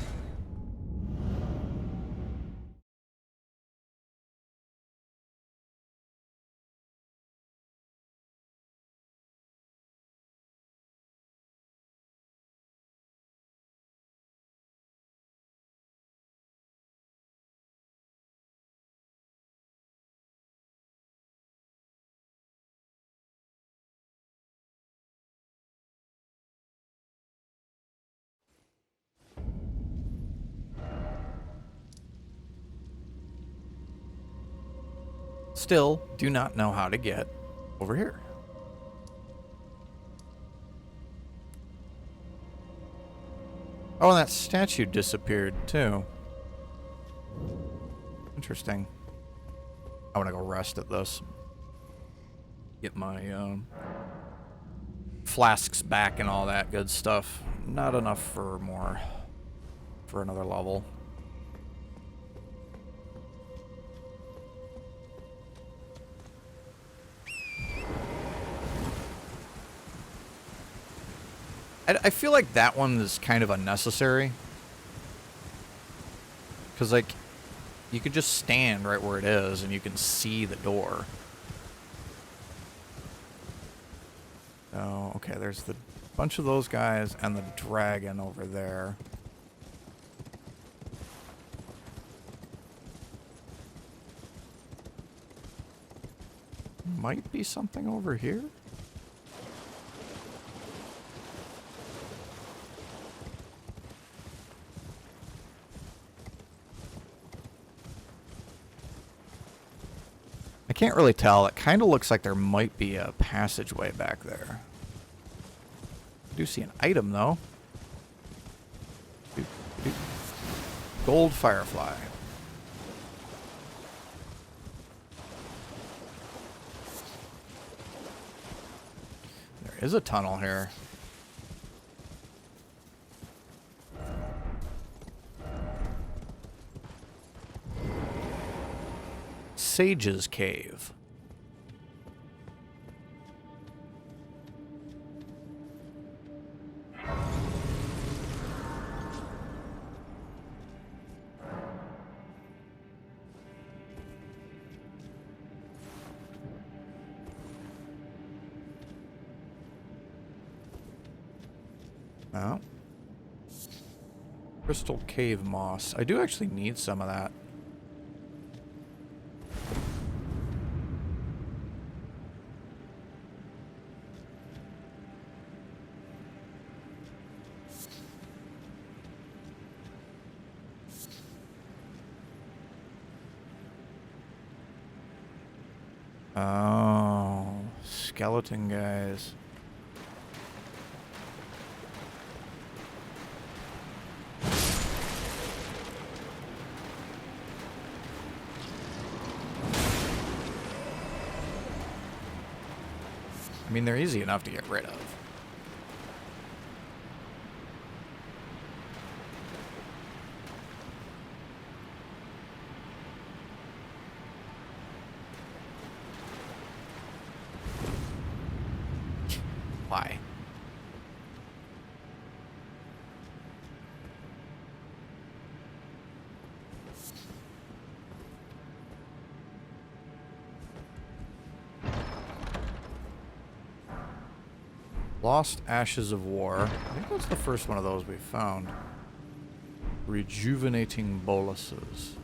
Still, do not know how to get over here. Oh, and that statue disappeared, too. Interesting. I want to go rest at this. Get my flasks back and all that good stuff. Not enough for more. For another level. I feel like that one is kind of unnecessary. Because, like, you could just stand right where it is and you can see the door. Oh, okay, there's the bunch of those guys and the dragon over there. Might be something over here. I can't really tell. It kind of looks like there might be a passageway back there. I do see an item, though. Gold firefly. There is a tunnel here. Sage's Cave. Oh. Crystal Cave Moss. I do actually need some of that. Oh, skeleton guys. I mean, they're easy enough to get rid of. Why? Lost Ashes of War. I think that's the first one of those we found. Rejuvenating boluses.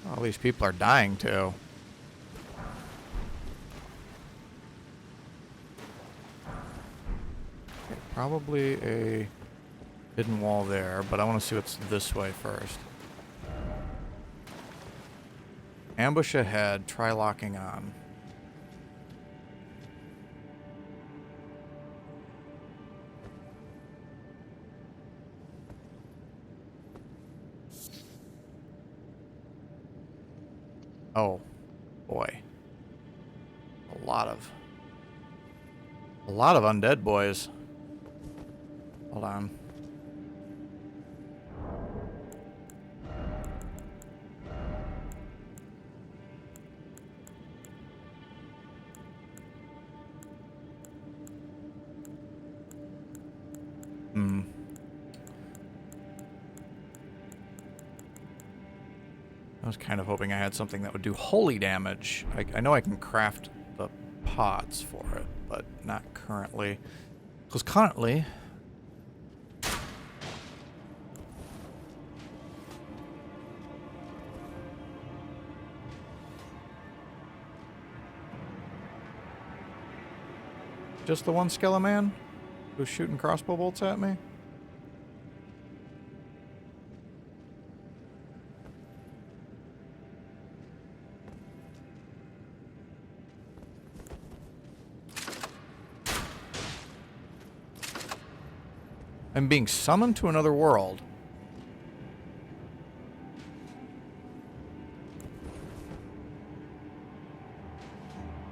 All these people are dying too. Okay, probably a hidden wall there, but I want to see what's this way first. Ambush ahead, try locking on. Oh, boy. A lot of undead boys. Hold on. I was kind of hoping I had something that would do holy damage. I know I can craft the pots for it, but not currently. Because currently... just the one Skeleman? Who's shooting crossbow bolts at me? I'm being summoned to another world.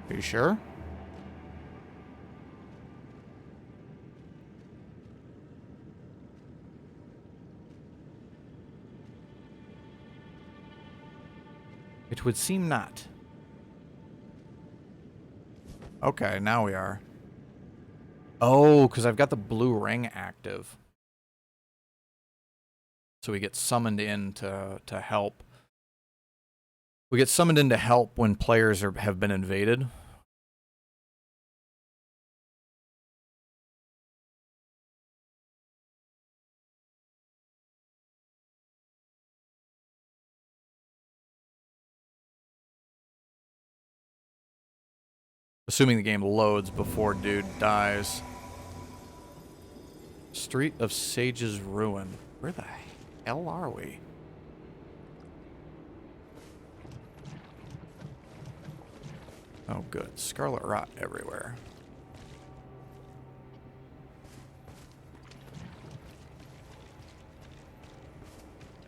Are you sure? It would seem not. Okay, now we are. Oh, because I've got the blue ring active. So we get summoned in to help. We get summoned in to help when players have been invaded. Assuming the game loads before dude dies. Street of Sage's Ruin. Where the hell are we? Oh, good. Scarlet rot everywhere.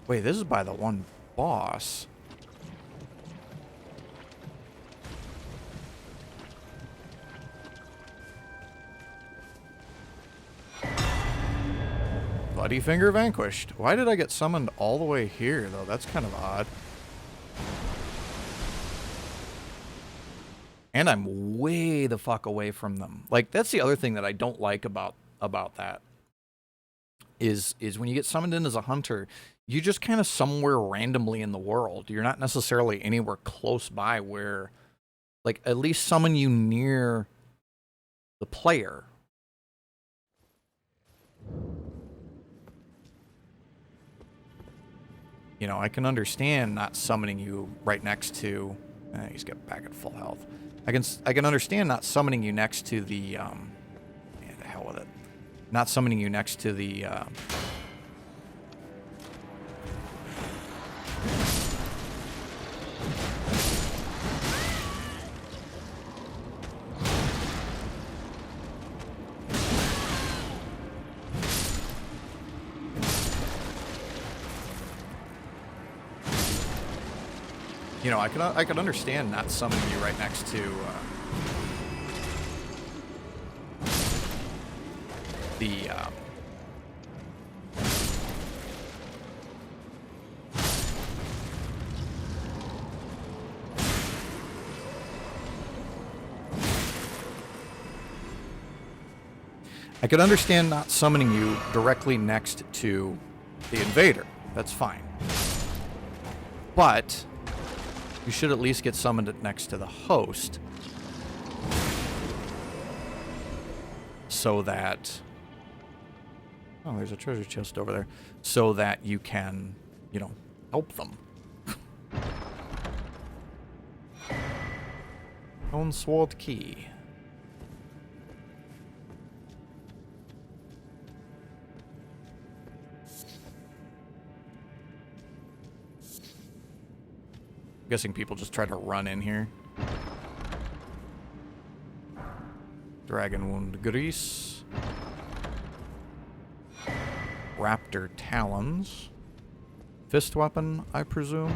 Wait, this is by the one boss. Bloody Finger vanquished. Why did I get summoned all the way here, though? That's kind of odd. And I'm way the fuck away from them. Like, that's the other thing that I don't like about that. Is when you get summoned in as a hunter, you're just kind of somewhere randomly in the world. You're not necessarily anywhere close by where, like, at least summon you near the player. You know, I can understand not summoning you right next to... he's got back at full health. I can understand not summoning you next to the... yeah, the hell with it. Not summoning you next to the... You know, I could understand not summoning you right next to the I could understand not summoning you directly next to the invader. That's fine. But you should at least get summoned next to the host. So that... Oh, there's a treasure chest over there. So that you can, you know, help them. Stone Sword Key. I'm guessing people just try to run in here. Dragon Wound Grease. Raptor Talons. Fist Weapon, I presume.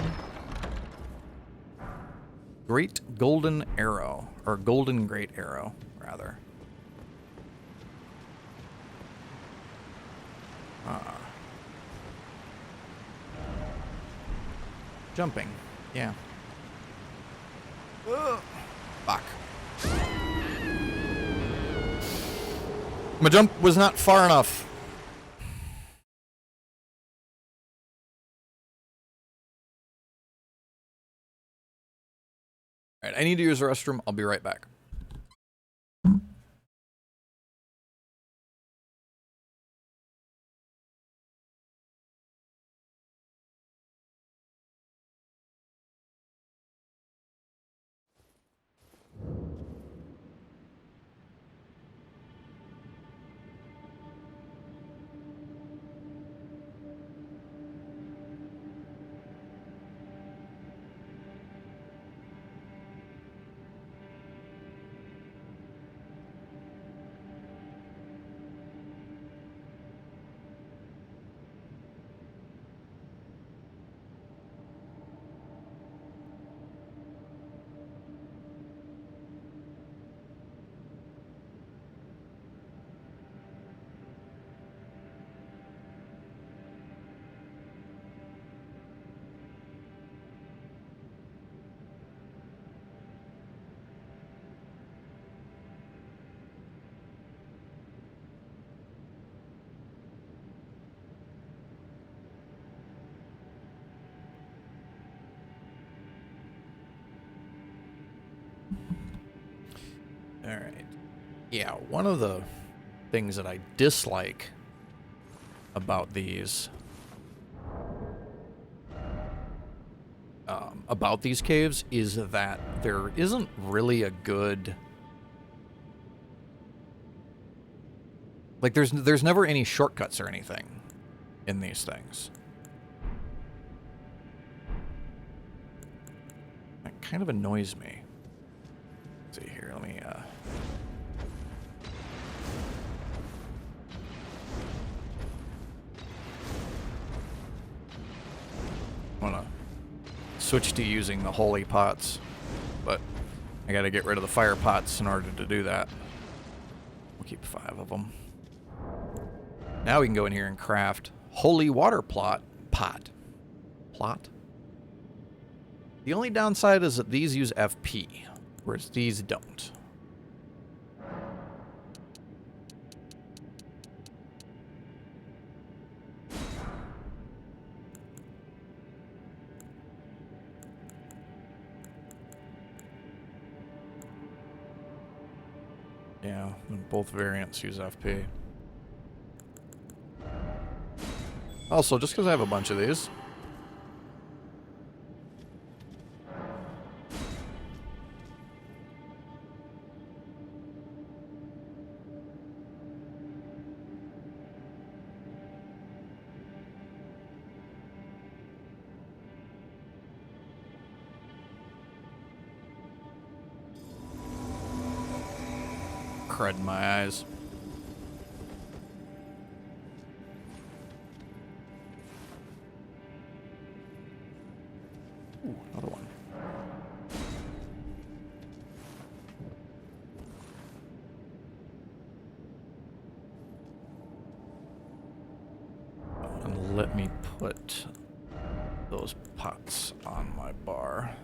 Great Golden Arrow. Or Golden Great Arrow, rather. Jumping. Yeah. Ugh. Fuck. My jump was not far enough. Alright, I need to use the restroom. I'll be right back. Yeah, one of the things that I dislike about these caves is that there isn't really a good, like there's never any shortcuts or anything in these things. That kind of annoys me. Let's see here, let me I'm gonna switch to using the holy pots, but I gotta get rid of the fire pots in order to do that. We'll keep 5 of them. Now we can go in here and craft holy water pot. The only downside is that these use FP, whereas these don't. Yeah, both variants use FP. Also, just because I have a bunch of these. Crud in my eyes. Ooh, another one. And let me put those pots on my bar.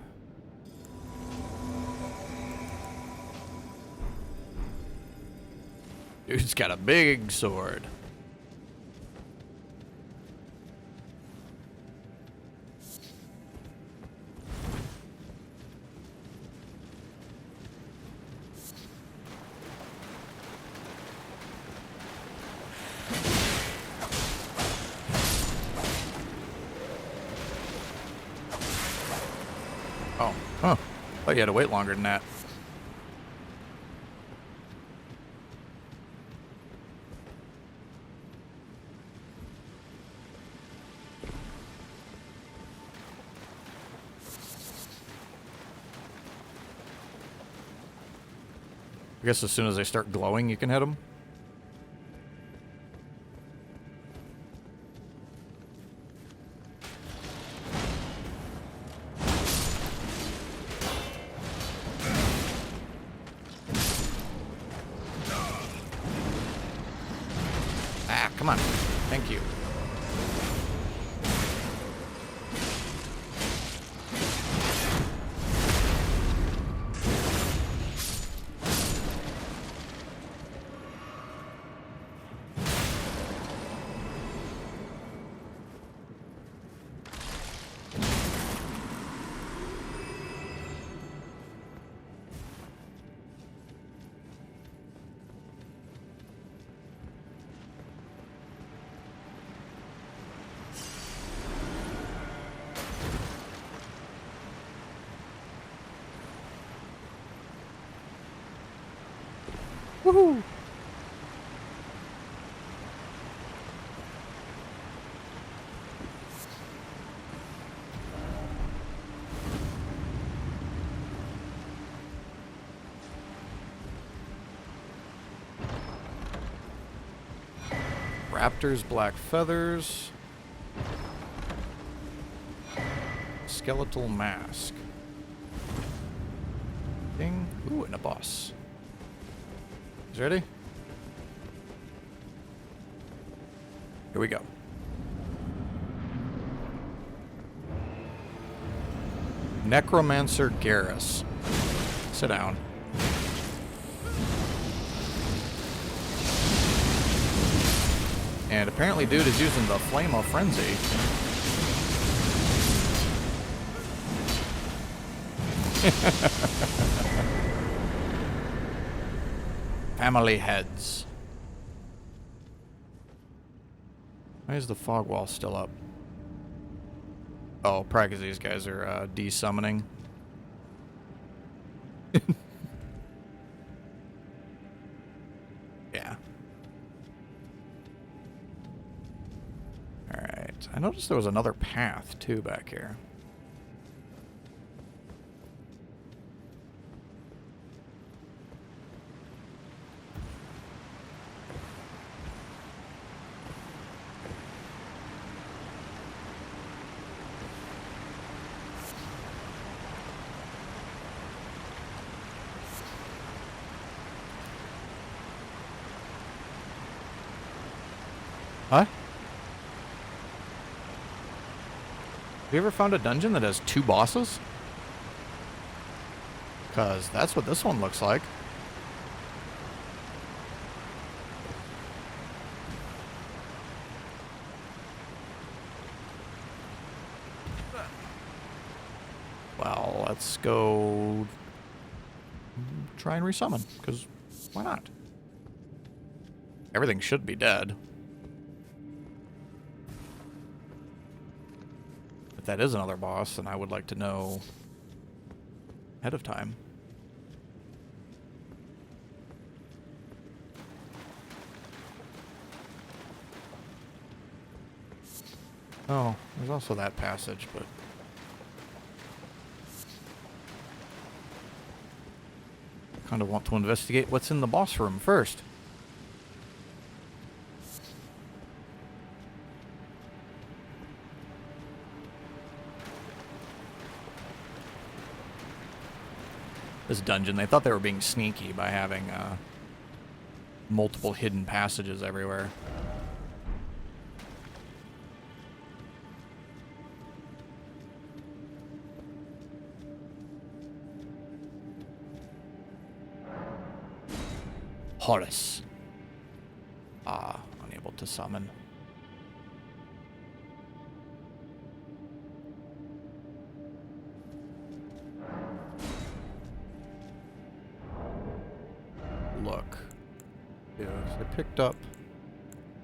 Dude's got a big sword. Oh, huh. Thought you had to wait longer than that. I guess as soon as they start glowing, you can hit them. Ah, come on. Thank you. Woohoo! Raptor's black feathers. Skeletal Mask. Ding. Ooh, and a boss. You ready? Here we go. Necromancer Garrus. Sit down. And apparently dude is using the Flame of Frenzy. Family heads. Why is the fog wall still up? Oh, probably because these guys are de-summoning. Yeah. Alright. I noticed there was another path, too, back here. Huh? Have you ever found a dungeon that has 2 bosses? Because that's what this one looks like. Well, let's go try and resummon, because why not? Everything should be dead. If that is another boss, then I would like to know ahead of time. Oh, there's also that passage, but... kind of want to investigate what's in the boss room first. This dungeon, they thought they were being sneaky by having multiple hidden passages everywhere. Horus. Unable to summon. Look. Yes, I picked up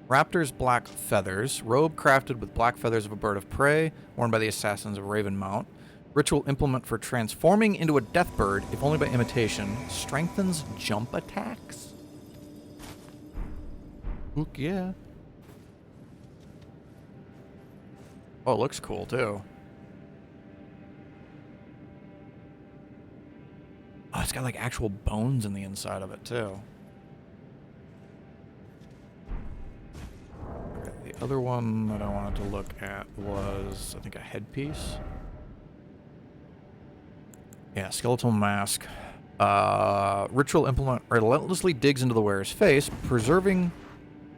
Raptor's black feathers. Robe crafted with black feathers of a bird of prey, worn by the assassins of Ravenmount. Ritual implement for transforming into a death bird, if only by imitation. Strengthens jump attacks. Look, yeah. Oh, it looks cool, too. Oh, it's got, like, actual bones in the inside of it, too. Okay, the other one that I wanted to look at was, I think, a headpiece. Yeah, Skeletal Mask. Ritual implement relentlessly digs into the wearer's face, preserving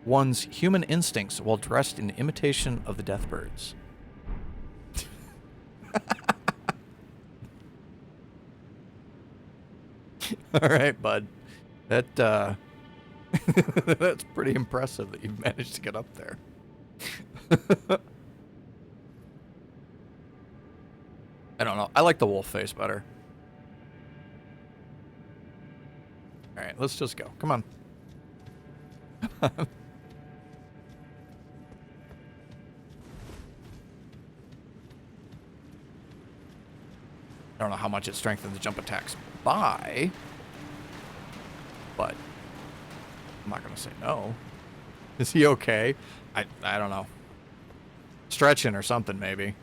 one's human instincts while dressed in imitation of the death birds. All right, bud. That that's pretty impressive that you've managed to get up there. I don't know. I like the wolf face better. All right, let's just go. Come on. I don't know how much it strengthens jump attacks by, but I'm not going to say no. Is he okay? I don't know. Stretching or something, maybe.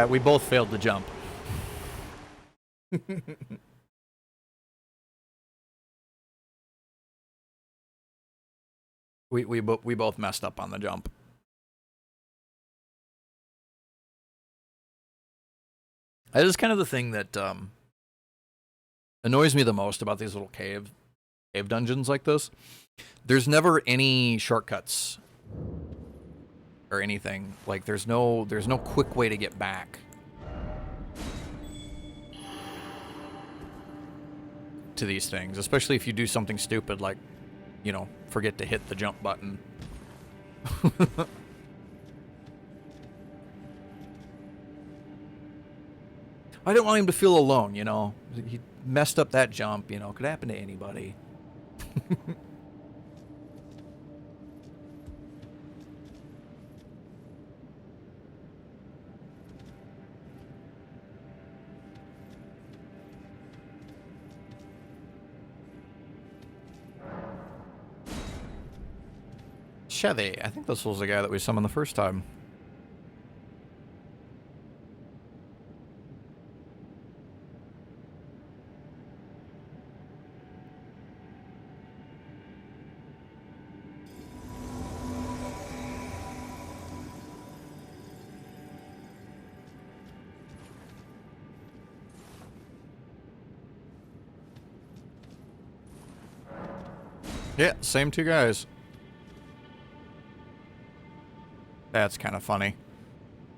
We both failed to jump. we both messed up on the jump. That is kind of the thing that annoys me the most about these little cave dungeons like this. There's never any shortcuts or anything. Like there's no quick way to get back to these things, especially if you do something stupid like, you know, forget to hit the jump button. I didn't want him to feel alone, you know. He messed up that jump, you know. Could happen to anybody. Chevy. I think this was the guy that we summoned the first time. Yeah, same two guys. That's kind of funny.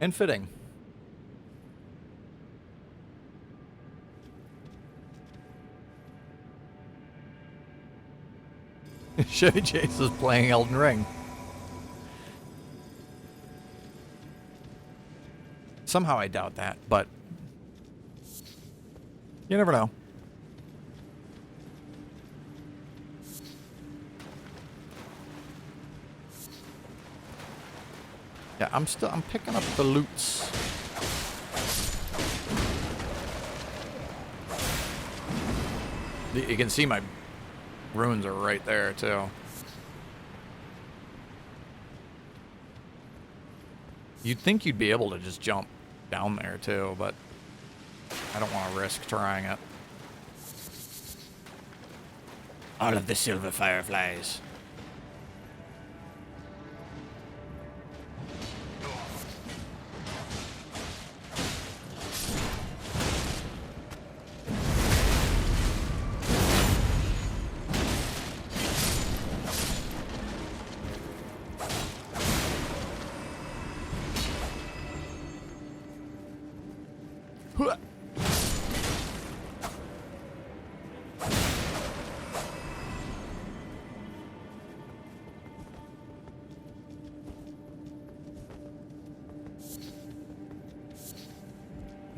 And fitting. Chevy Chase is playing Elden Ring. Somehow I doubt that, but you never know. Yeah, I'm picking up the loots. You can see my runes are right there too. You'd think you'd be able to just jump down there too, but I don't want to risk trying it. All of the silver fireflies.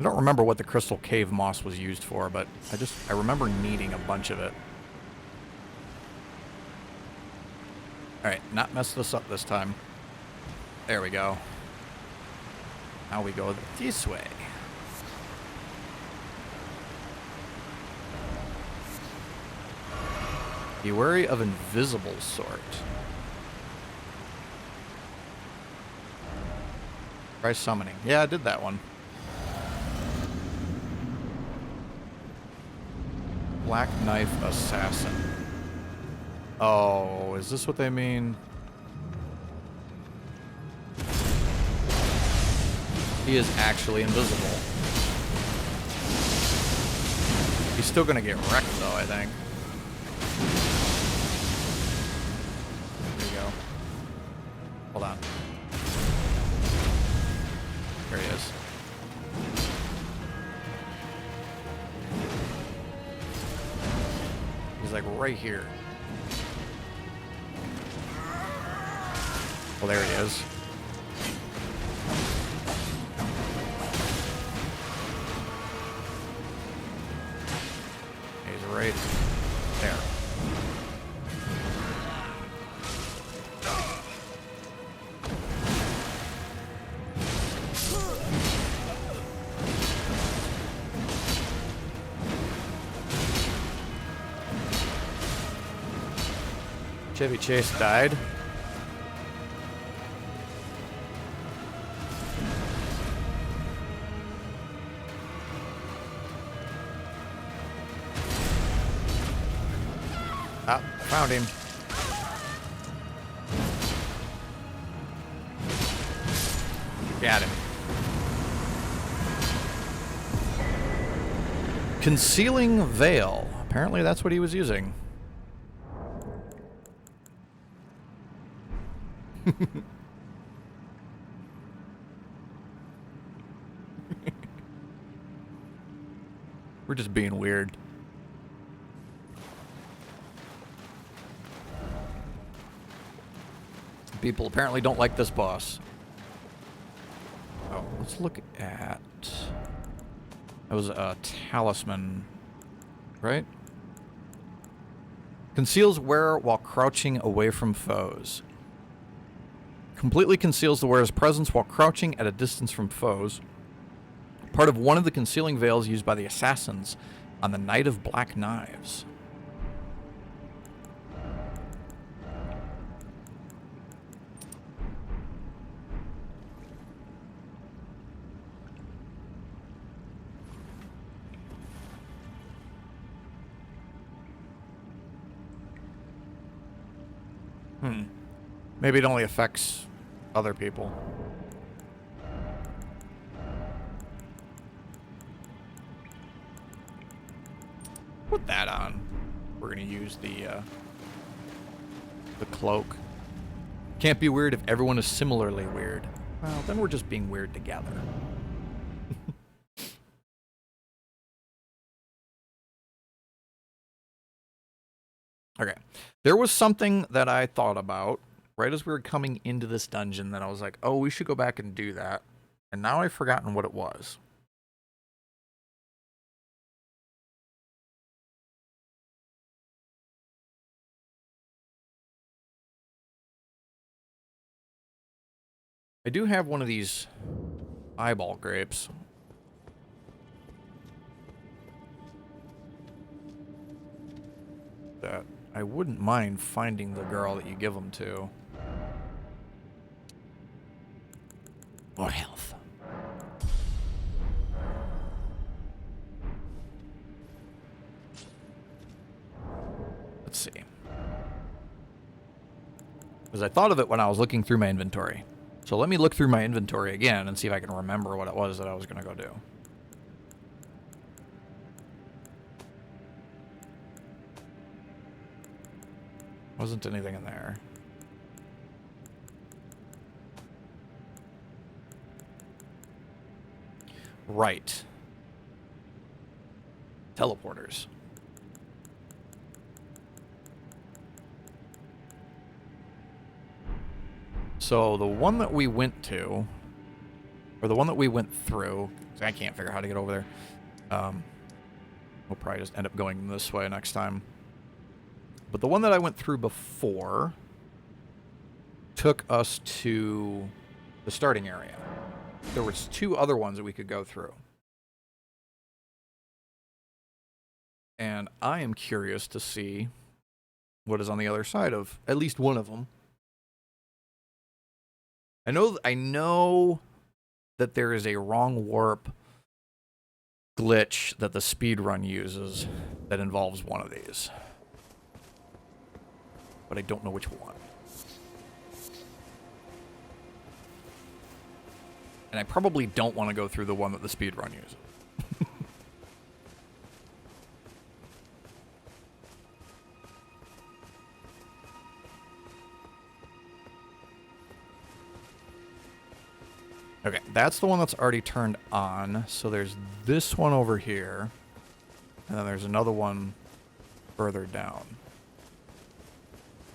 I don't remember what the crystal cave moss was used for, but I remember needing a bunch of it. Alright, not mess this up this time. There we go. Now we go this way. Be wary of invisible sort. Try summoning. Yeah, I did that one. Black Knife Assassin. Oh, is this what they mean? He is actually invisible. He's still gonna get wrecked though, I think. There you go. Hold on. There he is. He's like right here. Well, there he is. He's right there. Chevy Chase died. Ah, found him. Got him. Concealing veil. Apparently that's what he was using. We're just being weird. People apparently don't like this boss. Oh, let's look at... That was a talisman, right? Conceals wearer while crouching away from foes. Completely conceals the wearer's presence while crouching at a distance from foes. Part of one of the concealing veils used by the assassins on the Night of Black Knives. Maybe it only affects other people. Put that on. We're gonna use the cloak. Can't be weird if everyone is similarly weird. Well, then we're just being weird together. Okay. There was something that I thought about right as we were coming into this dungeon that I was like, oh, we should go back and do that. And now I've forgotten what it was. I do have one of these eyeball grapes. That I wouldn't mind finding the girl that you give them to. More health. Let's see. Because I thought of it when I was looking through my inventory. So let me look through my inventory again and see if I can remember what it was that I was going to go do. Wasn't anything in there. Right. Teleporters. So the one that we went to, or the one that we went through, I can't figure out how to get over there. We'll probably just end up going this way next time. But the one that I went through before took us to the starting area. There was two other ones that we could go through. And I am curious to see what is on the other side of at least one of them. I know that there is a wrong warp glitch that the speedrun uses that involves one of these. But I don't know which one. And I probably don't want to go through the one that the speedrun uses. Okay, that's the one that's already turned on. So there's this one over here. And then there's another one further down.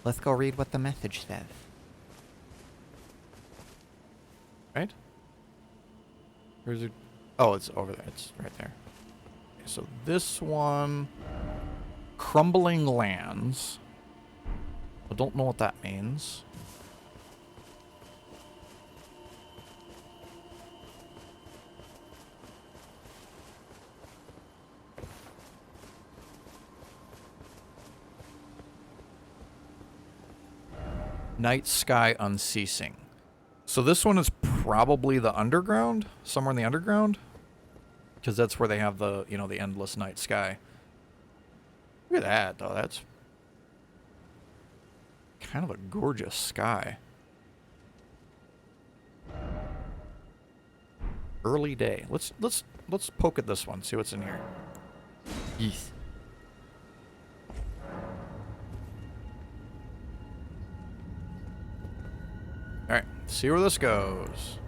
Let's go read what the message says. Right? Where's it? Oh, it's over there. It's right there. Okay, so this one... Crumbling lands. I don't know what that means. Night sky unceasing. So this one is probably the underground, somewhere in the underground, because that's where they have the, you know, the endless night sky. Look at that, though. That's kind of a gorgeous sky. Early day. Let's poke at this one. See what's in here. Yeesh. Alright, see where this goes.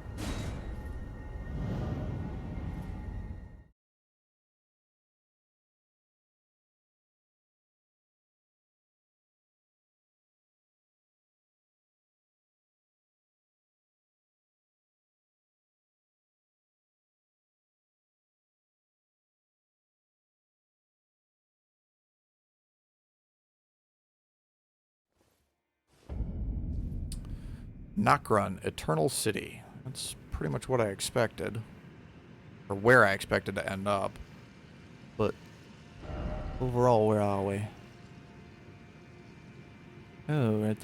Knock-Run, Eternal City. That's pretty much what I expected. Or where I expected to end up. But overall, where are we?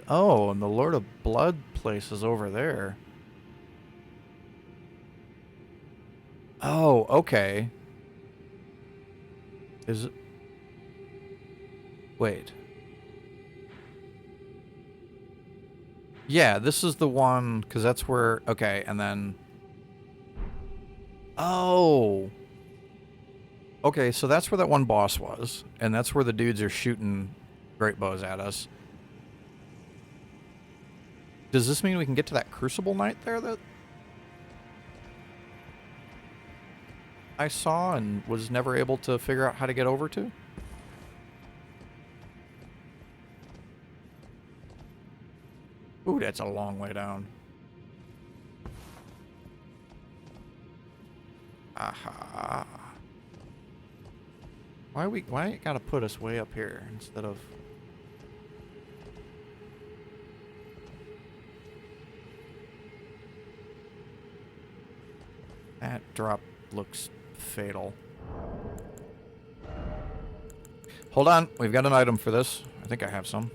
Oh, and the Lord of Blood place is over there. Oh, okay. Is it... Wait. Yeah, this is the one, because that's where... Okay, and then... Oh! Okay, so that's where that one boss was. And that's where the dudes are shooting great bows at us. Does this mean we can get to that Crucible Knight there that I saw and was never able to figure out how to get over to? Ooh, that's a long way down. Aha. Why it gotta put us way up here instead of... That drop looks fatal. Hold on, we've got an item for this. I think I have some.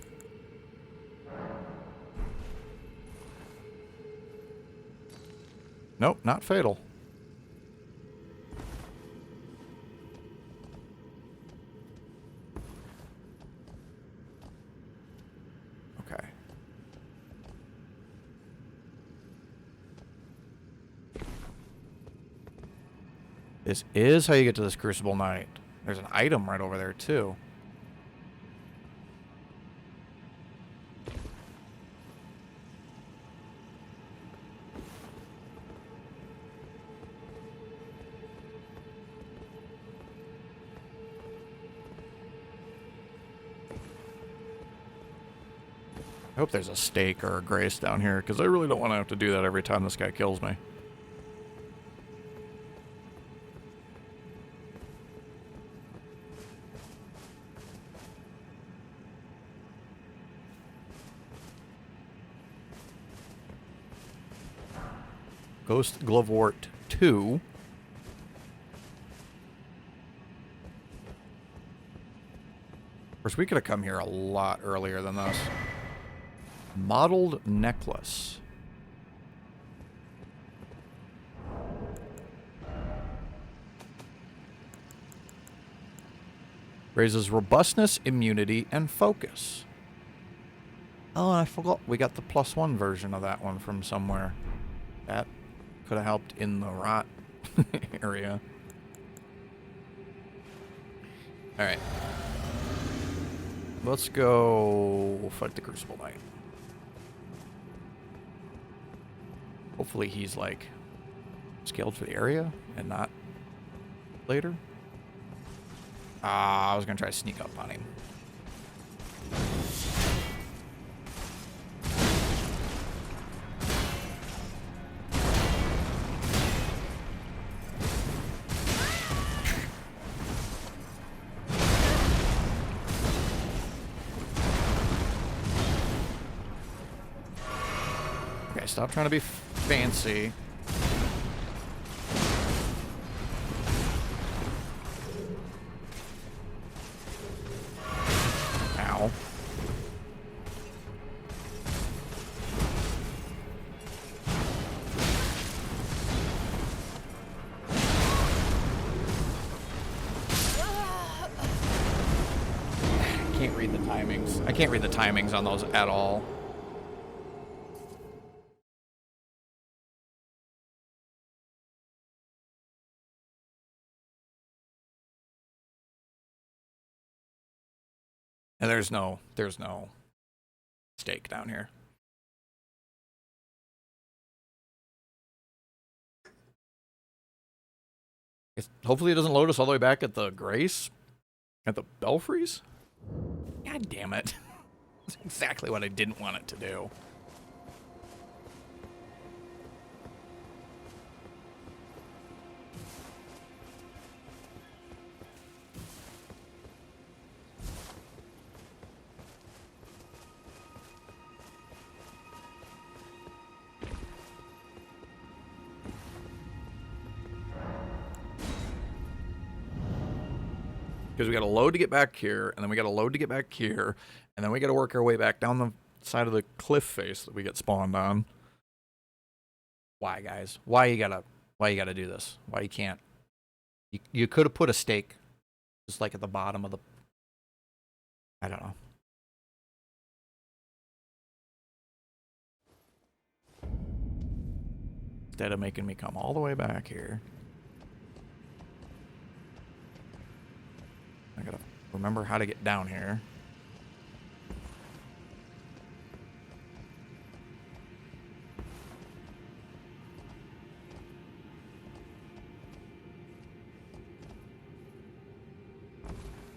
Nope, not fatal. Okay. This is how you get to this Crucible Knight. There's an item right over there, too. I hope there's a stake or a grace down here, because I really don't want to have to do that every time this guy kills me. Ghost Glovewort 2. Of course, we could have come here a lot earlier than this. Mottled necklace. Raises robustness, immunity, and focus. Oh, and I forgot we got the +1 version of that one from somewhere. That could have helped in the rot area. Alright. Let's go fight the Crucible Knight. Hopefully he's, like, scaled for the area and not later. I was going to try to sneak up on him. Okay, stop trying to be fancy. Ow. Can't read the timings. I can't read the timings on those at all. And there's no stake down here. Hopefully it doesn't load us all the way back at the Grace? At the Belfries? God damn it. That's exactly what I didn't want it to do. Because we got to load to get back here, and then we got to load to get back here, and then we got to work our way back down the side of the cliff face that we get spawned on. Why, guys? Why you gotta do this? Why you can't? You could have put a stake just like at the bottom of the. I don't know. Instead of making me come all the way back here. I gotta remember how to get down here.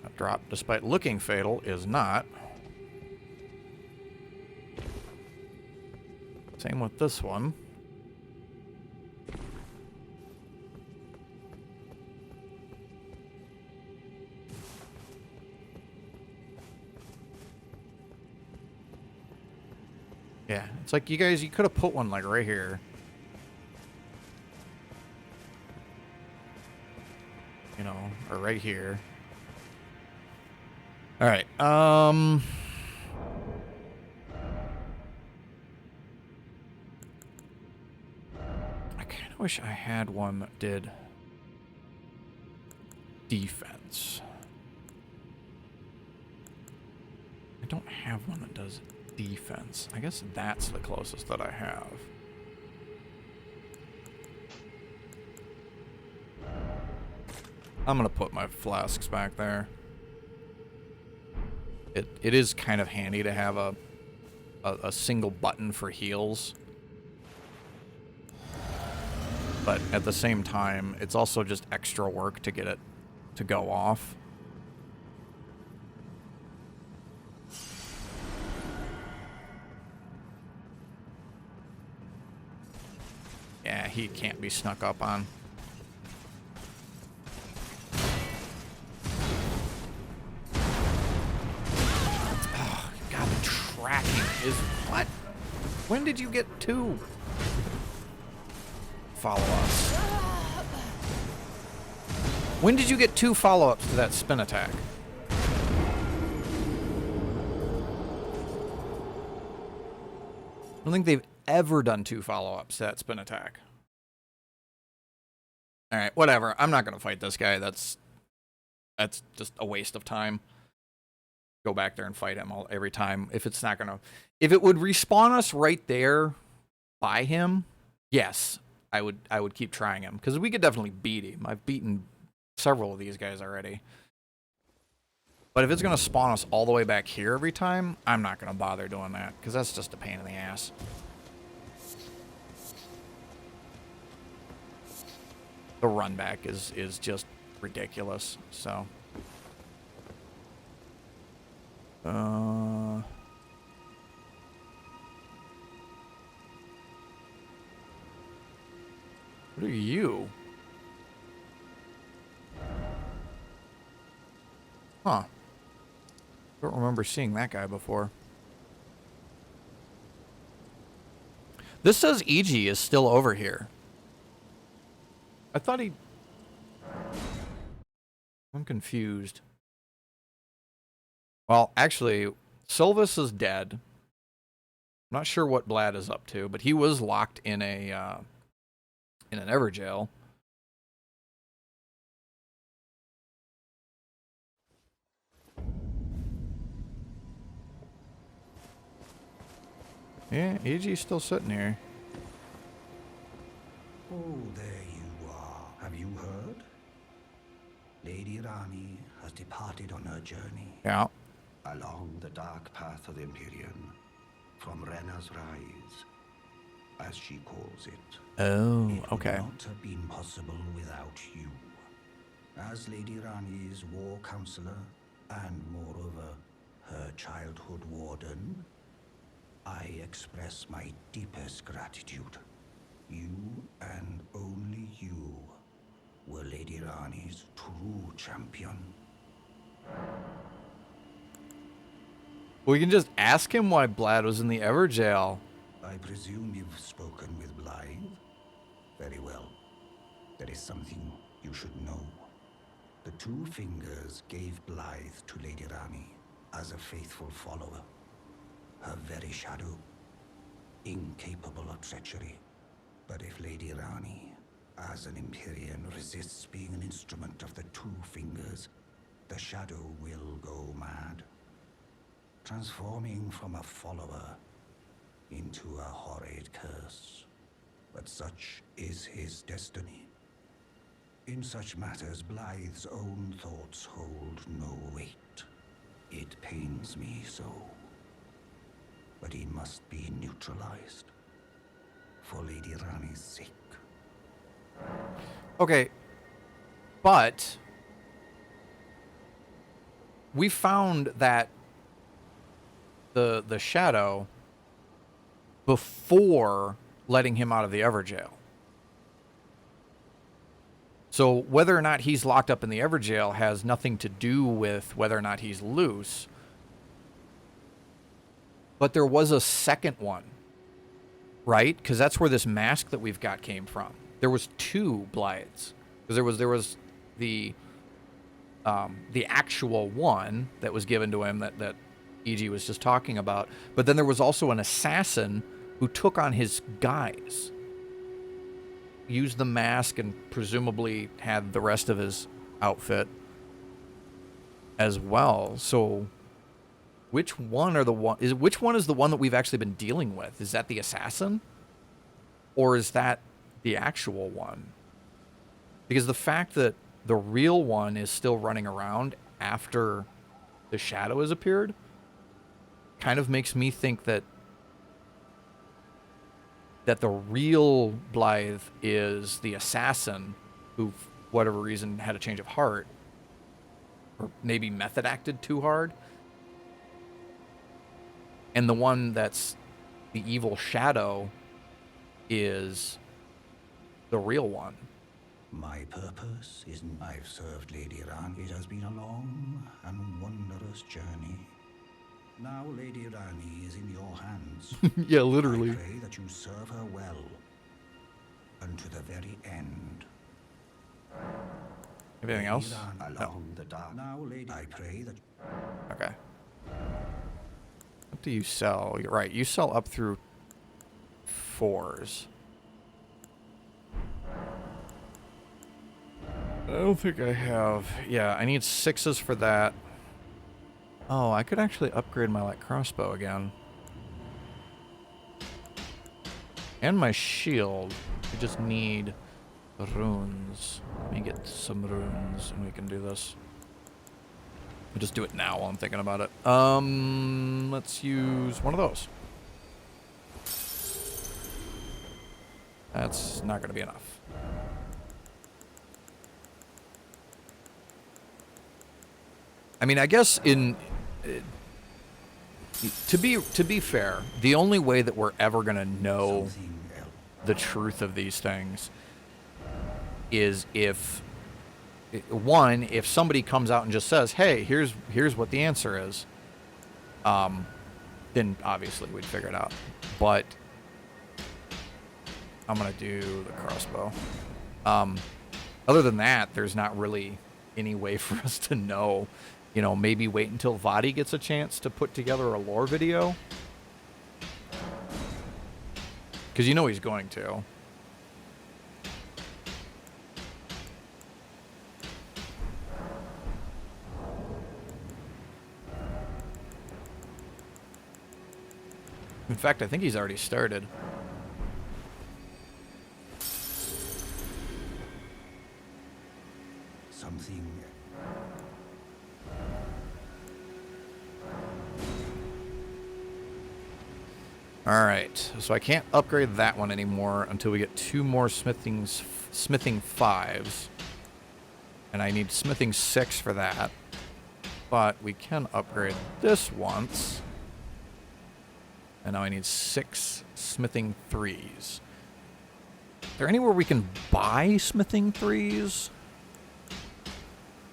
That drop, despite looking fatal, is not. Same with this one. Yeah, it's like you guys, you could have put one like right here. You know, or right here. All right. I kind of wish I had one that did defense. I don't have one that does defense. I guess that's the closest that I have. I'm gonna put my flasks back there. It is kind of handy to have a single button for heals. But at the same time, it's also just extra work to get it to go off. Yeah, he can't be snuck up on. Oh, God, the tracking is... What? When did you get 2 follow-ups? When did you get 2 follow-ups to that spin attack? I don't think they've ever done 2 follow-ups to that spin attack. Alright, whatever. I'm not going to fight this guy. That's just a waste of time. Go back there and fight him every time. If it's not going to... If it would respawn us right there by him, yes, I would keep trying him. Because we could definitely beat him. I've beaten several of these guys already. But if it's going to spawn us all the way back here every time, I'm not going to bother doing that. Because that's just a pain in the ass. The run back is just ridiculous. So, what are you? Huh. Don't remember seeing that guy before. This says EG is still over here. I thought he... I'm confused. Well, actually, Sylvis is dead. I'm not sure what Blad is up to, but he was locked in a in an Everjail. Yeah, EG's still sitting here.
Oh, there you are. Have you heard? Lady Rani has departed on her journey.
Yeah.
along the dark path of Empyrean, from Rena's Rise, as she calls it.
Oh,
It would
okay.
not have been possible without you. As Lady Rani's war counselor, and moreover, her childhood warden, I express my deepest gratitude. You, and only you, were Lady Rani's true champion.
We can just ask him why Blad was in the Everjail.
I presume you've spoken with Blythe? Very well. There is something you should know. The Two Fingers gave Blythe to Lady Rani as a faithful follower. Her very shadow, incapable of treachery. But if Lady Rani, as an Empyrean, resists being an instrument of the Two Fingers, the shadow will go mad, transforming from a follower into a horrid curse. But such is his destiny. In such matters, Blythe's own thoughts hold no weight. It pains me so. But he must be neutralized. For Lady Rani's sake.
Okay, but we found that the shadow before letting him out of the Everjail. So whether or not he's locked up in the Everjail has nothing to do with whether or not he's loose. But there was a second one, right? Because that's where this mask that we've got came from. There was two Blythes. Because there was the actual one that was given to him that E.G. was just talking about. But then there was also an assassin who took on his guise, used the mask, and presumably had the rest of his outfit as well. So which one is the one that we've actually been dealing with? Is that the assassin? Or is that the actual one? Because the fact that the real one is still running around after the shadow has appeared kind of makes me think that the real Blythe is the assassin who, for whatever reason, had a change of heart. Or maybe method acted too hard. And the one that's the evil shadow is the real one.
My purpose is I've served Lady Rani. It has been a long and wondrous journey. Now Lady Rani is in your hands.
Yeah, literally.
I pray that you serve her well unto the very end.
Anything else?
Along the dark. Now, Lady, I pray that.
Okay. What do you sell? You're right. You sell up through 4s. I don't think I have. Yeah, I need 6s for that. Oh, I could actually upgrade my light crossbow again. And my shield. I just need runes. Let me get some runes and we can do this. I'll just do it now while I'm thinking about it. Let's use one of those. That's not going to be enough. I mean, I guess to be fair, the only way that we're ever going to know the truth of these things is if somebody comes out and just says, "Hey, here's what the answer is," then obviously we'd figure it out. But I'm gonna do the crossbow. Other than that, there's not really any way for us to know. You know, maybe wait until Vadi gets a chance to put together a lore video. Because you know he's going to. In fact, I think he's already started.
Something.
Alright, so I can't upgrade that one anymore until we get 2 more smithing 5s. And I need smithing 6 for that. But we can upgrade this once. And now I need 6 smithing 3s. Is there anywhere we can buy smithing 3s?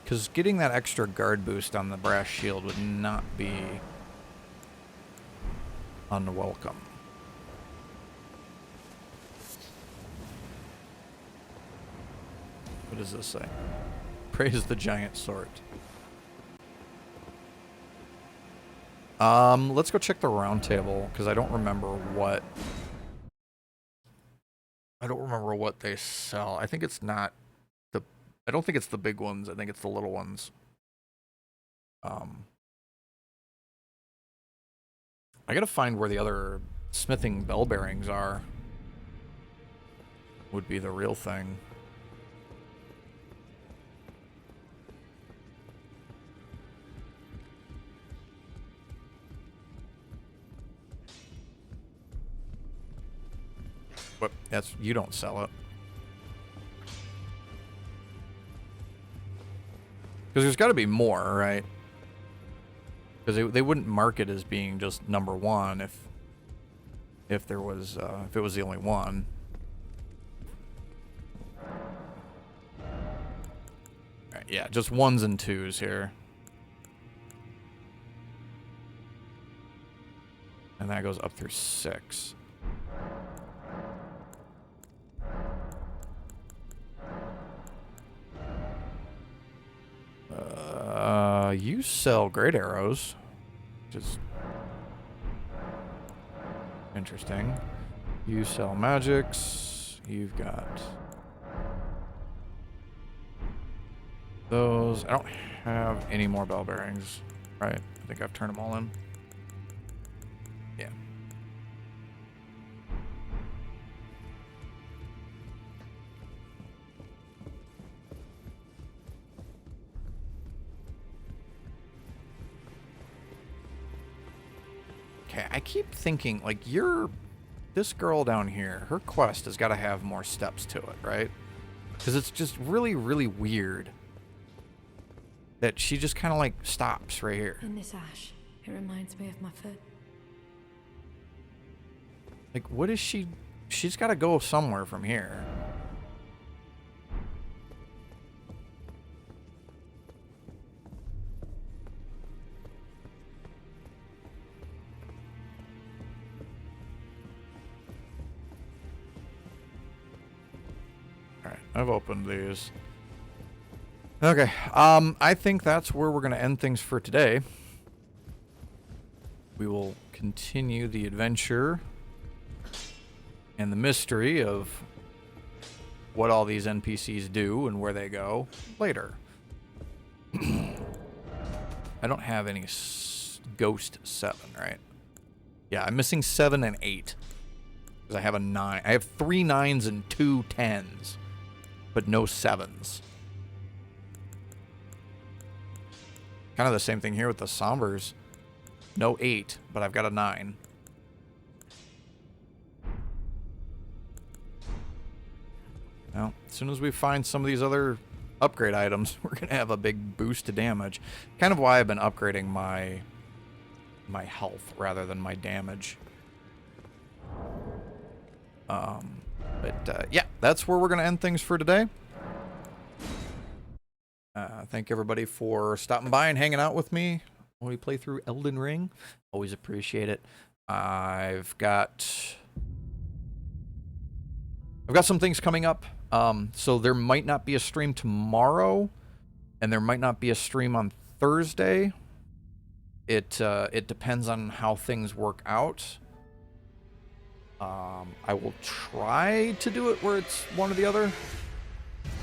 Because getting that extra guard boost on the brass shield would not be unwelcome. What does this say? Praise the giant sword. Let's go check the round table, because I don't remember what they sell. I think it's not the I don't think it's the big ones. I think it's the little ones. I gotta find where the other smithing bell bearings are. Would be the real thing. But that's, you don't sell it. Because there's got to be more, right? Because they wouldn't mark it as being just number 1 if there was if it was the only one. Right, yeah, just 1s and 2s here. And that goes up through 6. You sell great arrows, which is interesting. You sell magics. You've got those. I don't have any more bell bearings, right? I think I've turned them all in. Yeah. I keep thinking, like, this girl down here, her quest has got to have more steps to it, right? Because it's just really, really weird that she just kind of, like, stops right here.
And this ash, it reminds me of my foot.
Like, what is she... She's got to go somewhere from here. I've opened these. Okay, I think that's where we're going to end things for today. We will continue the adventure and the mystery of what all these NPCs do and where they go later. I don't have any Ghost 7, right? Yeah, I'm missing 7 and 8. Because I have a 9. I have 3 9s and 2 10s. But no 7s. Kind of the same thing here with the Sombers. No 8, but I've got a 9. Well, as soon as we find some of these other upgrade items, we're going to have a big boost to damage. Kind of why I've been upgrading my health rather than my damage. But yeah, that's where we're going to end things for today. Thank everybody for stopping by and hanging out with me when we play through Elden Ring. Always appreciate it. I've got some things coming up. So there might not be a stream tomorrow, and there might not be a stream on Thursday. It depends on how things work out. I will try to do it where it's one or the other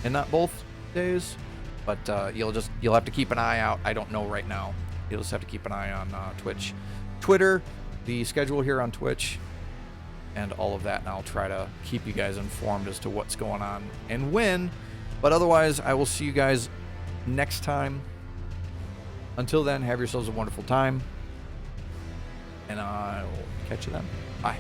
and not both days, but you'll have to keep an eye out. I don't know right now. You'll just have to keep an eye on Twitch, Twitter, the schedule here on Twitch, and all of that, and I'll try to keep you guys informed as to what's going on and when. But otherwise, I will see you guys next time. Until then, have yourselves a wonderful time, and I will catch you then. Bye.